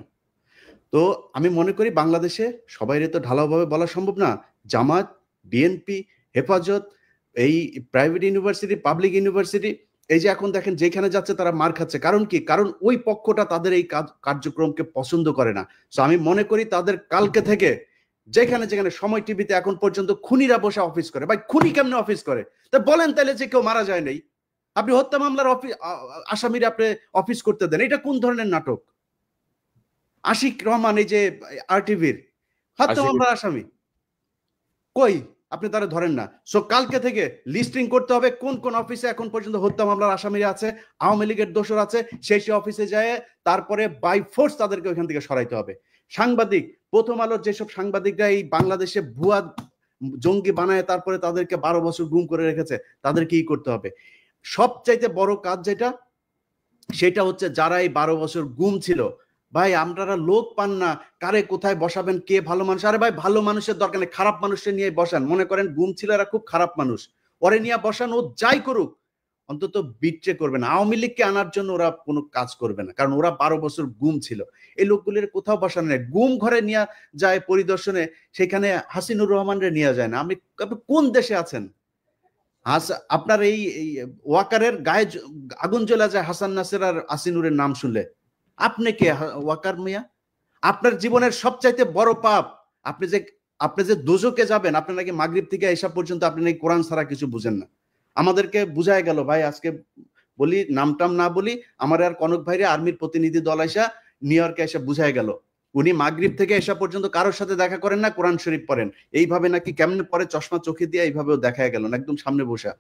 তো আমি মনে করি বাংলাদেশে সবাইরে তো ঢালাওভাবে বলা সম্ভব না। জামাত, বিএনপি, হেফাজত, এই প্রাইভেট ইউনিভার্সিটি, পাবলিক ইউনিভার্সিটি, এই যে এখন দেখেন যেখানে যাচ্ছে তারা মার খাচ্ছে। কারণ কি? কারণ ওই পক্ষটা তাদের এই কার্যক্রমকে পছন্দ করে না। তো আমি মনে করি তাদের কালকে থেকে যেখানে যেখানে, সময় টিভিতে এখন পর্যন্ত খুনিরা বসে অফিস করে। ভাই খুনি কেমনে অফিস করে? তা বলেন তাহলে যে কেউ মারা যায় নাই, আপনি হত্যা মামলার আসামিরা আপনি অফিস করতে দেন, এটা কোন ধরনের নাটক? আশিক রহমান, এই যে আরটিভির হত্যা মামলার আসামি, কই? আপনি তারা ধরেন না। সো কালকে থেকে লিস্টিং করতে হবে কোন কোন অফিসে এখন পর্যন্ত হত্যা মামলার আসামিরা আছে, আওয়ামী লীগের দোষর আছে, সেই অফিসে যায় তারপরে বাই ফোর্স তাদেরকে ওইখান থেকে সরাইতে হবে। সাংবাদিক, প্রথম আলোর যেসব সাংবাদিকরা এই বাংলাদেশে ভুয়া জঙ্গি বানায় তারপরে তাদেরকে 12 বছর গুম করে রেখেছে, তাদেরকে কি করতে হবে? সবচাইতে বড় কাজ যেটা, সেটা হচ্ছে যারা এই 12 বছর গুম ছিল, ভাই আপনারা লোক পান না, কারে কোথায় বসাবেন, কে ভালো মানুষ? আরে ভাই ভালো মানুষের দরকার নেই, খারাপ মানুষের নিয়ে বসান। মনে করেন গুম ছিল, এরা খুব খারাপ মানুষ, ওরে নিয়ে বসান, ও যাই করুক অন্তত বিট্রে করবে না। আওয়ামী লীগকে আনার জন্য ওরা কোনো কাজ করবে না, কারণ ওরা 12 বছর গুম ছিল। এই লোকগুলির কোথাও বসানো নেই। গুম ঘরে নিয়ে যায় পরিদর্শনে, সেখানে হাসিনুর রহমানরে নিয়ে যায় না। আপনি কোন দেশে আছেন? আপনার এই ওয়াকারের গায়ে আগুন জ্বলা যায় হাসান নাসের আর আসিনুরের নাম শুনলে। আপনি কে ওয়াকার মিয়া? আপনার জীবনের সবচাইতে বড় পাপ, আপনি যে দোজকে যাবেন, আপনি নাকি মাগরিব থেকে এসা পর্যন্ত আপনি নাকি কোরআন ছাড়া কিছু বুঝেন না। আমাদেরকে বুঝায় গেল ভাই, আজকে বলি নামটাম না বলি, আমার আর কনক ভাইরে আর্মির প্রতিনিধি দল আইসা নিউ ইয়র্কে এসে বুঝায় গেল উনি মাগরিব থেকে এসা পর্যন্ত কারোর সাথে দেখা করেন না, কোরআন শরীফ পড়েন। এইভাবে নাকি কেমনে পরে চশমা চোখে দিয়ে এইভাবেও দেখা গেল না, একদম সামনে বসা।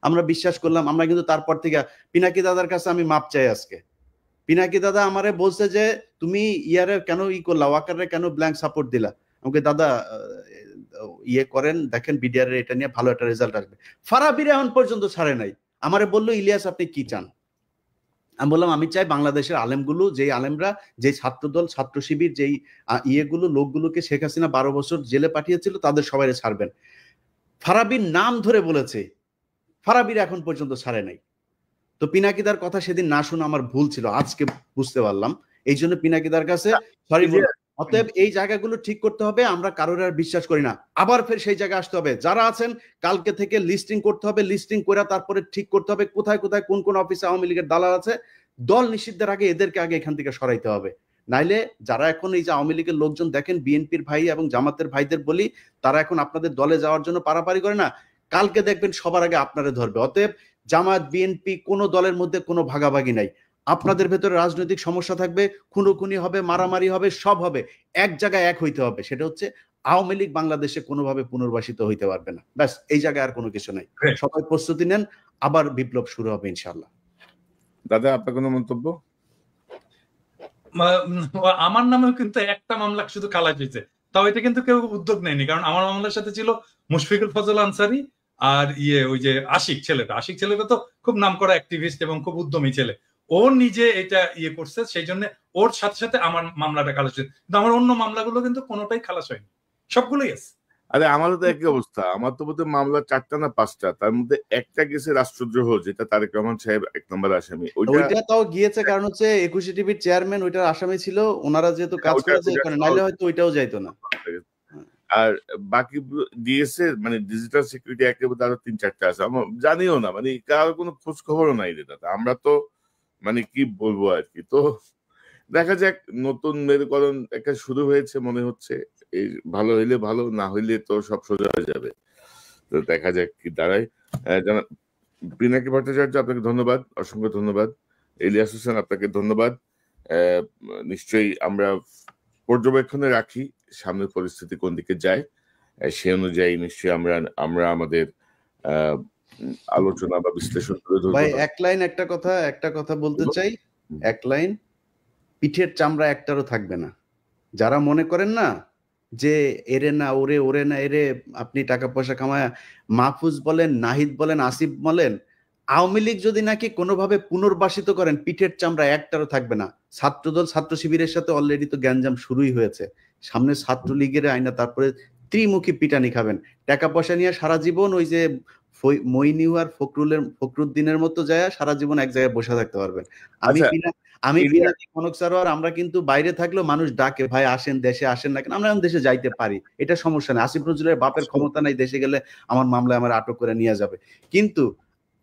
আমরা বিশ্বাস করলাম। আমরা কিন্তু তারপর থেকে পিনাকি দাদার কাছে আমি মাপ চাই আজকে। পিনাকি দাদা আমারে বলছে যে তুমি ইয়ারে কেন করলা, ওয়াকারে কেন ব্ল্যাঙ্ক সাপোর্ট দিলা? আমাকে দাদা ইয়ে করেন, দেখেন বিডিআর এর এটা নিয়ে ভালো একটা রেজাল্ট আসবে। ফারাবির এখন পর্যন্ত ছাড়ে নাই। আমারে বললো ইলিয়াস আপনি কি চান? আমি বললাম আমি চাই বাংলাদেশের আলেমগুলো, যেই আলেমরা, যেই ছাত্রদল, ছাত্র শিবির, যেই ইয়েগুলো লোকগুলোকে শেখ হাসিনা 12 বছর জেলে পাঠিয়েছিল তাদের সবাই ছাড়বেন। ফারাবির নাম ধরে বলেছে, ফারাবির এখন পর্যন্ত ছাড়ে নাই। তো পিনাকিদার কথা সেদিন না শুনে আমার ভুল ছিল, আজকে বুঝতে পারলাম। এই জন্য পিনাকিদার কাছে সরি বল। অতএব এই জায়গাগুলো ঠিক করতে হবে, আমরা কারোর আর বিশ্বাস করি না। আবার ফের সেই জায়গায় আসতে হবে, যারা আছেন কালকে থেকে লিস্টিং করতে হবে, লিস্টিং করে তারপরে ঠিক করতে হবে কোথায় কোথায় কোন কোন অফিসে আওয়ামী লীগের দালাল আছে। দল নিষিদ্ধের আগে এদেরকে আগে এখান থেকে সরাইতে হবে, নাইলে যারা এখন এই যে আওয়ামী লীগের লোকজন দেখেন বিএনপির ভাই এবং জামাতের ভাইদের বলি, তারা এখন আপনাদের দলে যাওয়ার জন্য পারাপারি করে না, কালকে দেখবেন সবার আগে আপনারে ধরবে। অতএব জামাত বিএনপি কোনো দলের মধ্যে কোনো ভাগাভাগি নাই। আপনাদের ভেতরে রাজনৈতিক সমস্যা থাকবে, খুনোখুনি হবে, মারামারি হবে, সব হবে, এক জায়গায় এক হইতে হবে। সেটা হচ্ছে আওয়ামী লীগ বাংলাদেশে কোনোভাবে পুনর্বাসিত হইতে পারবে না। ব্যাস, এই জায়গায় আর কোনো কিছু নাই। সবাই প্রস্তুতি নেন, আবার বিপ্লব শুরু হবে ইনশাল্লাহ। দাদা আপনার কোনো মন্তব্য? আমার নামেও কিন্তু একটা মামলা শুধু খালাস হয়েছে, তাও এটা কিন্তু কেউ উদ্যোগ নেয়নি। কারণ আমার মামলার সাথে ছিল মুশফিকুল ফজল আনসারী আর ওই যে আশিক ছেলেটা তো খুব নামকরা অ্যাক্টিভিস্ট এবং খুব উদ্যমী ছেলে। ও নিজে এটা করছে, সেই জন্য ওর সাথে সাথে আমার মামলাটা খালাস হয়েছে। কিন্তু আমার অন্য মামলাগুলো কিন্তু কোনোটাই খালাস হয়নি, সবগুলোই আছে। আরে আমারও তো একই অবস্থা। আমার তো বোধহয় মামলা 4টা না 5টা, তার মধ্যে একটা গেছে রাষ্ট্রদ্রোহ, যেটা তারেক রহমান সাহেব 1 নম্বর আসামি। ওইটা তাও গিয়েছে কারণ হচ্ছে 21 টিভির চেয়ারম্যান ওইটার আসামি ছিল, ওনারা যেহেতু কাজ করেছে নাইলে হয়তো ওইটাও যাইতো না। আর বাকি দিয়েছে মানে ডিজিটাল সিকিউরিটি একেবারে আরো 3-4টা আছে, আমরা জানিও না, মানে কারো কোনো খোঁজ খবরও নাই রে দাদা। আমরা তো মানে কি বলবো আর কি। তো দেখা যাক, নতুন মেরুকরণ একটা শুরু হয়েছে মনে হচ্ছে। এই ভালো হইলে ভালো, না হইলে তো সব সোজা হয়ে যাবে। তো দেখা যাক কি দাঁড়ায়। পিনাকি ভট্টাচার্য আপনাকে ধন্যবাদ, অসংখ্য ধন্যবাদ। ইলিয়াস হোসেন আপনাকে ধন্যবাদ। নিশ্চয়ই আমরা পর্যবেক্ষণে রাখি সামনের পরিস্থিতি কোন দিকে যায়, সে অনুযায়ী নিশ্চয়ই আমরা আমাদের আলোচনা বা বিশ্লেষণ করে ধরব। ভাই একটা কথা বলতে চাই, এক লাইন, পিঠের চামড়া একটারও থাকবে না। যারা মনে করেন না যে এরে না ওরে না এরে, আপনি টাকা পয়সা কামায়, মাহফুজ বলেন, নাহিদ বলেন, আসিফ বলেন, আওয়ামী লীগ যদি নাকি কোনোভাবে পুনর্বাসিত করেন, পিঠের চামড়া একটারও থাকবে না। ছাত্রদল, ছাত্র শিবিরের সাথে অলরেডি তো গ্যাঞ্জাম শুরুই হয়েছে। সামনে ছাত্রলীগের আইনা, তারপরে ত্রিমুখী পিটানি খাবেন। টাকা পয়সা নিয়ে সারা জীবন ওই যে মইনিউ আর ফখরুদ্দিনের মতো যায় সারা জীবন এক জায়গায় বসে থাকতে পারবেন। আমি পিনাকি, কনক সারোয়ার, আমরা কিন্তু বাইরে থাকলেও মানুষ ডাকে, ভাই আসেন দেশে, আসেন না কেন? আমরা এখন দেশে যাইতে পারি, এটা সমস্যা নেই। আসিফ নজরুলের বাপের ক্ষমতা নাই, দেশে গেলে আমার মামলায় আমার আটক করে নিয়ে যাবে। কিন্তু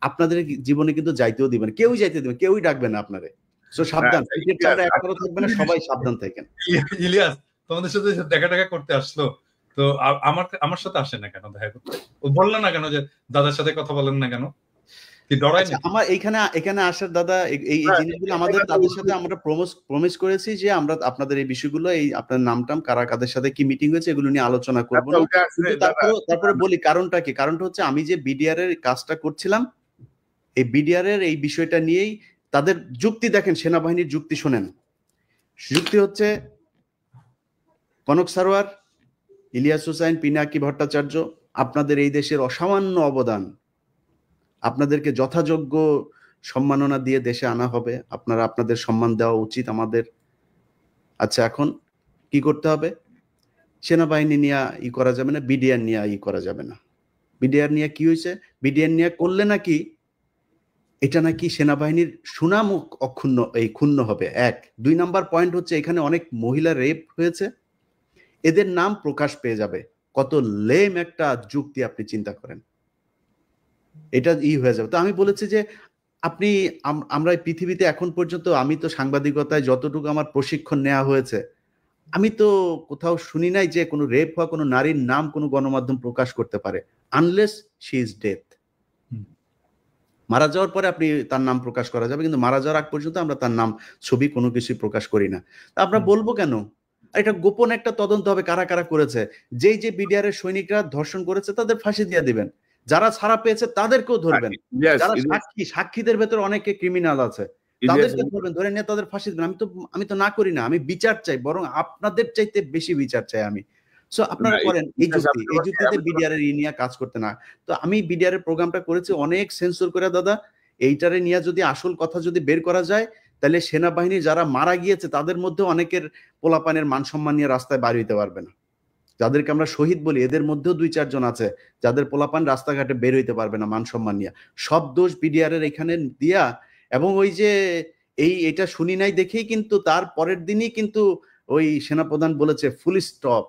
আপনাদের জীবনে কিন্তু যাইতেও দিবেন, কেউই যাইতে দিবেন, কেউই ডাকবে না আপনারে। সো সাবধান, পিঠের চামড়া একটারও থাকবে না, সবাই সাবধান থাকেন। ইলিয়াস তোমাদের সাথে দেখা করতে আসলো, তো আমার সাথে আসে না কেন দেখা করতে? ও বললো না কেন যে দাদার সাথে কথা বলেন না কেন? কি ডরাই না? আমার এখানে আসার দাদা, এই জিনিসগুলো আমাদের তাদের সাথে আমরা প্রমিস করেছি যে আমরা আপনাদের এই বিষয়গুলো, এই আপনার নামটাম কারা কাদের সাথে কি মিটিং হয়েছে এগুলো নিয়ে আলোচনা করবো না। তারপরে বলি কারণটা কি। কারণটা হচ্ছে আমি যে বিডিআর এর কাজটা করছিলাম, এই বিডিআর এর এই বিষয়টা নিয়েই তাদের যুক্তি দেখেন, সেনাবাহিনীর যুক্তি শোনেন। যুক্তি হচ্ছে কনক সারোয়ার, ইলিয়াস হোসেন, পিনাকি ভট্টাচার্য, আপনাদের এই দেশের অসামান্য অবদান, আপনাদেরকে যথাযোগ্য সম্মাননা দিয়ে দেশে আনা হবে, আপনারা আপনাদের সম্মান দেওয়া উচিত আমাদের। আচ্ছা, এখন কি করতে হবে? সেনাবাহিনী নিয়ে করা যাবে না, বিডিআর নিয়ে করা যাবে না। বিডিআর নিয়ে কি হয়েছে? বিডিআর নিয়ে করলে নাকি এটা নাকি সেনাবাহিনীর সুনাম ক্ষুণ্ণ হবে। 1 2 নাম্বার পয়েন্ট হচ্ছে এখানে অনেক মহিলা রেপ হয়েছে, এদের নাম প্রকাশ পেয়ে যাবে। কত লেম একটা যুক্তি, আপনি চিন্তা করেন, এটা হয়ে যাবে। তো আমি বলেছি যে আমরা পৃথিবীতে এখন পর্যন্ত, আমি তো সাংবাদিকতায় যতটুকু আমার প্রশিক্ষণ নেওয়া হয়েছে, আমি তো কোথাও শুনি নাই যে কোনো রেপ হওয়া কোনো নারীর নাম কোনো গণমাধ্যম প্রকাশ করতে পারে, আনলেস শি ইজ ডেথ। মারা যাওয়ার পরে আপনি তার নাম প্রকাশ করা যাবে, কিন্তু মারা যাওয়ার আগ পর্যন্ত আমরা তার নাম, ছবি কোনো কিছুই প্রকাশ করি না। আমরা বলবো কেন? এটা গোপন একটা তদন্ত হবে, কারা কারা করেছে। যে বিডিআর এর সৈনিকরা ধর্ষণ করেছে তাদের ফাঁসি দিয়ে দিবেন, যারা ছাড়া পেয়েছে তাদেরকেও ধরবেন, যারা সাক্ষীদের ভেতরে অনেকে ক্রিমিনাল আছে তাদেরকে ধরবেন, ধরে নিয়ে তাদের ফাঁসি দিবেন। আমি তো না করি না, আমি বিচার চাই, বরং আপনাদের চাইতে বেশি বিচার চাই আমি। সো আপনারা না, করেন এই ইলিয়াস, যুক্তিতে বিডিআর এর নিয়ে কাজ করতে না। তো আমি বিডিআর এর প্রোগ্রামটা করেছি অনেক সেন্সর করে দাদা, এইটারে নিয়ে যদি আসল কথা যদি বের করা যায়, তাহলে সেনাবাহিনী যারা মারা গিয়েছে তাদের মধ্যে অনেকের পোলাপানের মান সম্মান নিয়ে রাস্তায় বার হইতে পারবে না। যাদেরকে আমরা শহীদ বলি এদের মধ্যেও 2-4 জন আছে যাদের পোলাপান রাস্তাঘাটে বের হইতে পারবে না মান সম্মান নিয়ে। সব দোষ বিডিআর এর এখানে দিয়া, এবং ওই যে এটা শুনি নাই দেখেই কিন্তু তার পরের দিনই কিন্তু ওই সেনাপ্রধান বলেছে ফুল স্টপ।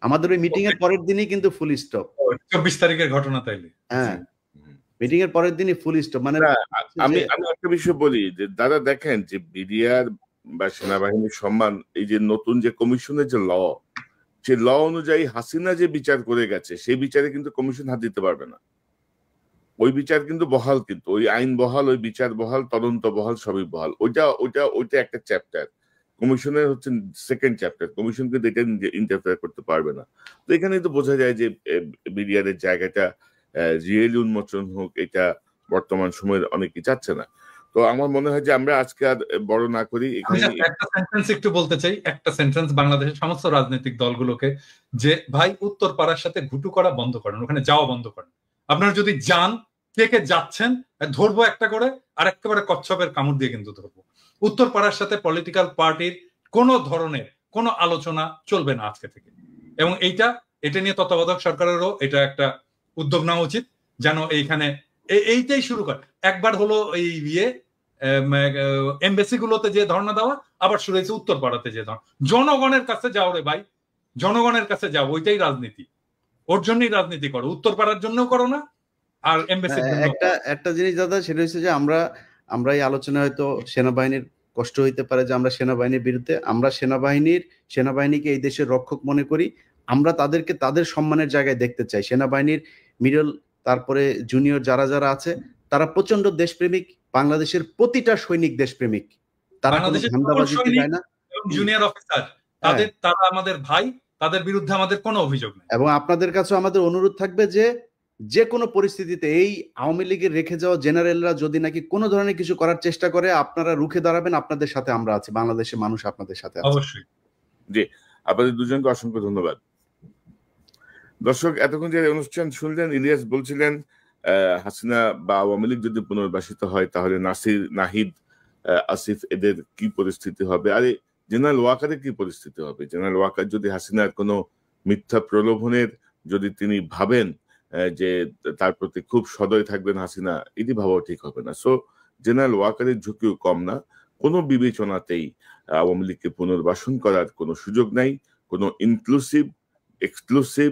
আমাদের ওই মিটিং এর পরের দিনই কিন্তু ফুল স্টপ। 24 তারিখের ঘটনা তাইলে। হ্যাঁ, মিটিং এর পরের দিনই ফুল স্টপ। মানে আমি একটা বিষয় বলি যে দাদা দেখেন যে বিডিআর বা সেনাবাহিনীর সম্মান, এই যে নতুন যে কমিশনের যে ল, সেই ল অনুযায়ী হাসিনা যে বিচার করে গেছে সেই বিচারে কিন্তু কমিশন হাত দিতে পারবে না। ওই বিচার কিন্তু বহাল, কিন্তু ওই আইন বহাল, ওই বিচার বহাল, তদন্ত বহাল, সবই বহাল। ওইটা একটা চ্যাপ্টার, কমিশনের হচ্ছে সেকেন্ড চ্যাপ্টার। কমিশন কিন্তু এটা ইন্টারফেয়ার করতে পারবে না। তো এখানে তো বোঝা যায় যে বিডিআর এর জায়গাটা রিয়েলি উন্মোচন হোক, এটা বর্তমান সময়ের অনেকে চাচ্ছে না। তো আমার মনে হয় যে আমরা আজকে আর বড় না করি, এখানে একটা সেন্টেন্স একটু বলতে চাই, একটা সেন্টেন্স বাংলাদেশের সমস্ত রাজনৈতিক দলগুলোকে, যে ভাই উত্তর পাড়ার সাথে ঘুটু করা বন্ধ করেন, ওখানে যাওয়া বন্ধ করেন। আপনারা যদি যান, কে কে যাচ্ছেন ধরবো একটা করে, আর একেবারে কচ্ছপের কামড় দিয়ে কিন্তু ধরবো। উত্তর পাড়ার সাথে পলিটিক্যাল পার্টির কোনো ধরনের কোনো আলোচনা চলবে না আজকে থেকে। এবং এটা নিয়ে তত্ত্বাবধায়ক সরকারেরও এটা একটা উদ্যোগ নেওয়া উচিত, যেন এইখানে এইটাই শুরু করে। একবার হলো এই এমবেসি গুলোতে যে ধর্ণা দেওয়া, আবার শুরু হয়েছে উত্তর পাড়াতে যে ধর্ণা। জনগণের কাছে যাও রে ভাই, জনগণের কাছে যাও, ওইটাই রাজনীতি। ওর জন্যই রাজনীতি করো, উত্তর পাড়ার জন্যও করো না, আর এমবেসির জন্য। একটা জিনিস দাদা, সেটা হচ্ছে যে আমরা এই আলোচনায় হয়তো সেনাবাহিনীর কষ্ট হইতে পারে যে আমরা সেনাবাহিনীর বিরুদ্ধে, আমরা সেনাবাহিনীকে এই দেশের রক্ষক মনে করি। আমরা তাদেরকে তাদের সম্মানের জায়গায় দেখতে চাই। সেনাবাহিনীর মিডল, তারপরে জুনিয়র যারা আছে, তারা প্রচন্ড দেশপ্রেমিক। বাংলাদেশের প্রতিটা সৈনিক দেশপ্রেমিক, তারা ধান্দাবাজিতে যায় না। জুনিয়র অফিসার তারা আমাদের ভাই, তাদের বিরুদ্ধে আমাদের কোনো অভিযোগ নেই। এবং আপনাদের কাছে আমাদের অনুরোধ থাকবে যে কোনো পরিস্থিতিতে এই আওয়ামী লীগের রেখে যাওয়া জেনারেলরা যদি নাকি কোনো ধরনের কিছু করার চেষ্টা করে, আপনারা রুখে দাঁড়াবেন। আপনাদের সাথে আমরা আছি, বাংলাদেশের মানুষ আপনাদের সাথে আছে। অবশ্যই। জি, আপনাদের দুজনকে অসংখ্য ধন্যবাদ। দর্শক, এতক্ষণ যে অনুষ্ঠান শুনলেন, ইলিয়াস বলছিলেন হাসিনা বা আওয়ামী লীগ যদি পুনর্বাসিত হয় তাহলে নাসির, নাহিদ, আসিফ এদের কি পরিস্থিতি হবে, আরে জেনারেল ওয়াকারের কি পরিস্থিতি হবে। জেনারেল ওয়াকার যদি হাসিনার কোনো মিথ্যা প্রলোভনের যদি তিনি ভাবেন যে তার প্রতি খুব সদয় থাকবেন হাসিনা, এটি ভাবাও ঠিক হবে না। সো জেনারেল ওয়াকারের ঝুঁকিও কম না। কোনো বিবেচনাতেই আওয়ামী লীগকে পুনর্বাসন করার কোনো সুযোগ নাই। কোনো ইনক্লুসিভ, এক্সক্লুসিভ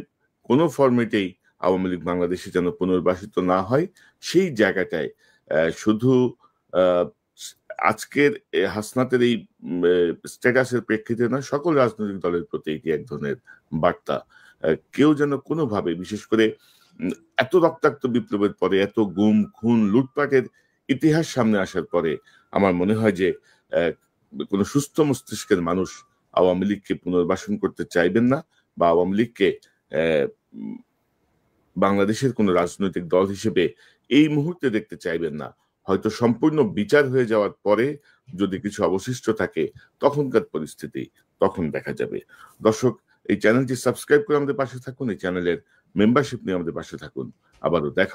কোনো ফরম্যাটেই আওয়ামী লীগ বাংলাদেশে যেন পুনর্বাসিত না হয়, সেই জায়গাটায় শুধু আজকের হাসনাতের এই স্ট্যাটাসের প্রেক্ষিতে না, সকল রাজনৈতিক দলের প্রতি এটি এক ধরনের বার্তা। কেউ যেন কোনোভাবে, বিশেষ করে এত রক্তাক্ত বিপ্লবের পরে, এত গুম খুন লুটপাটের ইতিহাস সামনে আসার পরে, আমার মনে হয় যে কোনো সুস্থ মস্তিষ্কের মানুষ আওয়ামী লীগকে পুনর্বাসন করতে চাইবেন না, বা আওয়ামী লীগকে বাংলাদেশের কোনো রাজনৈতিক দল হিসেবে এই মুহূর্তে দেখতে চাইবেন না। হয়তো সম্পূর্ণ বিচার হয়ে যাওয়ার পরে যদি কিছু অবশিষ্ট থাকে, তখনকার পরিস্থিতি তখন দেখা যাবে। দর্শক, এই চ্যানেলটি সাবস্ক্রাইব করে আমাদের পাশে থাকুন, এই চ্যানেলের মেম্বারশিপ নিয়ে আমাদের পাশে থাকুন। আবারও দেখা।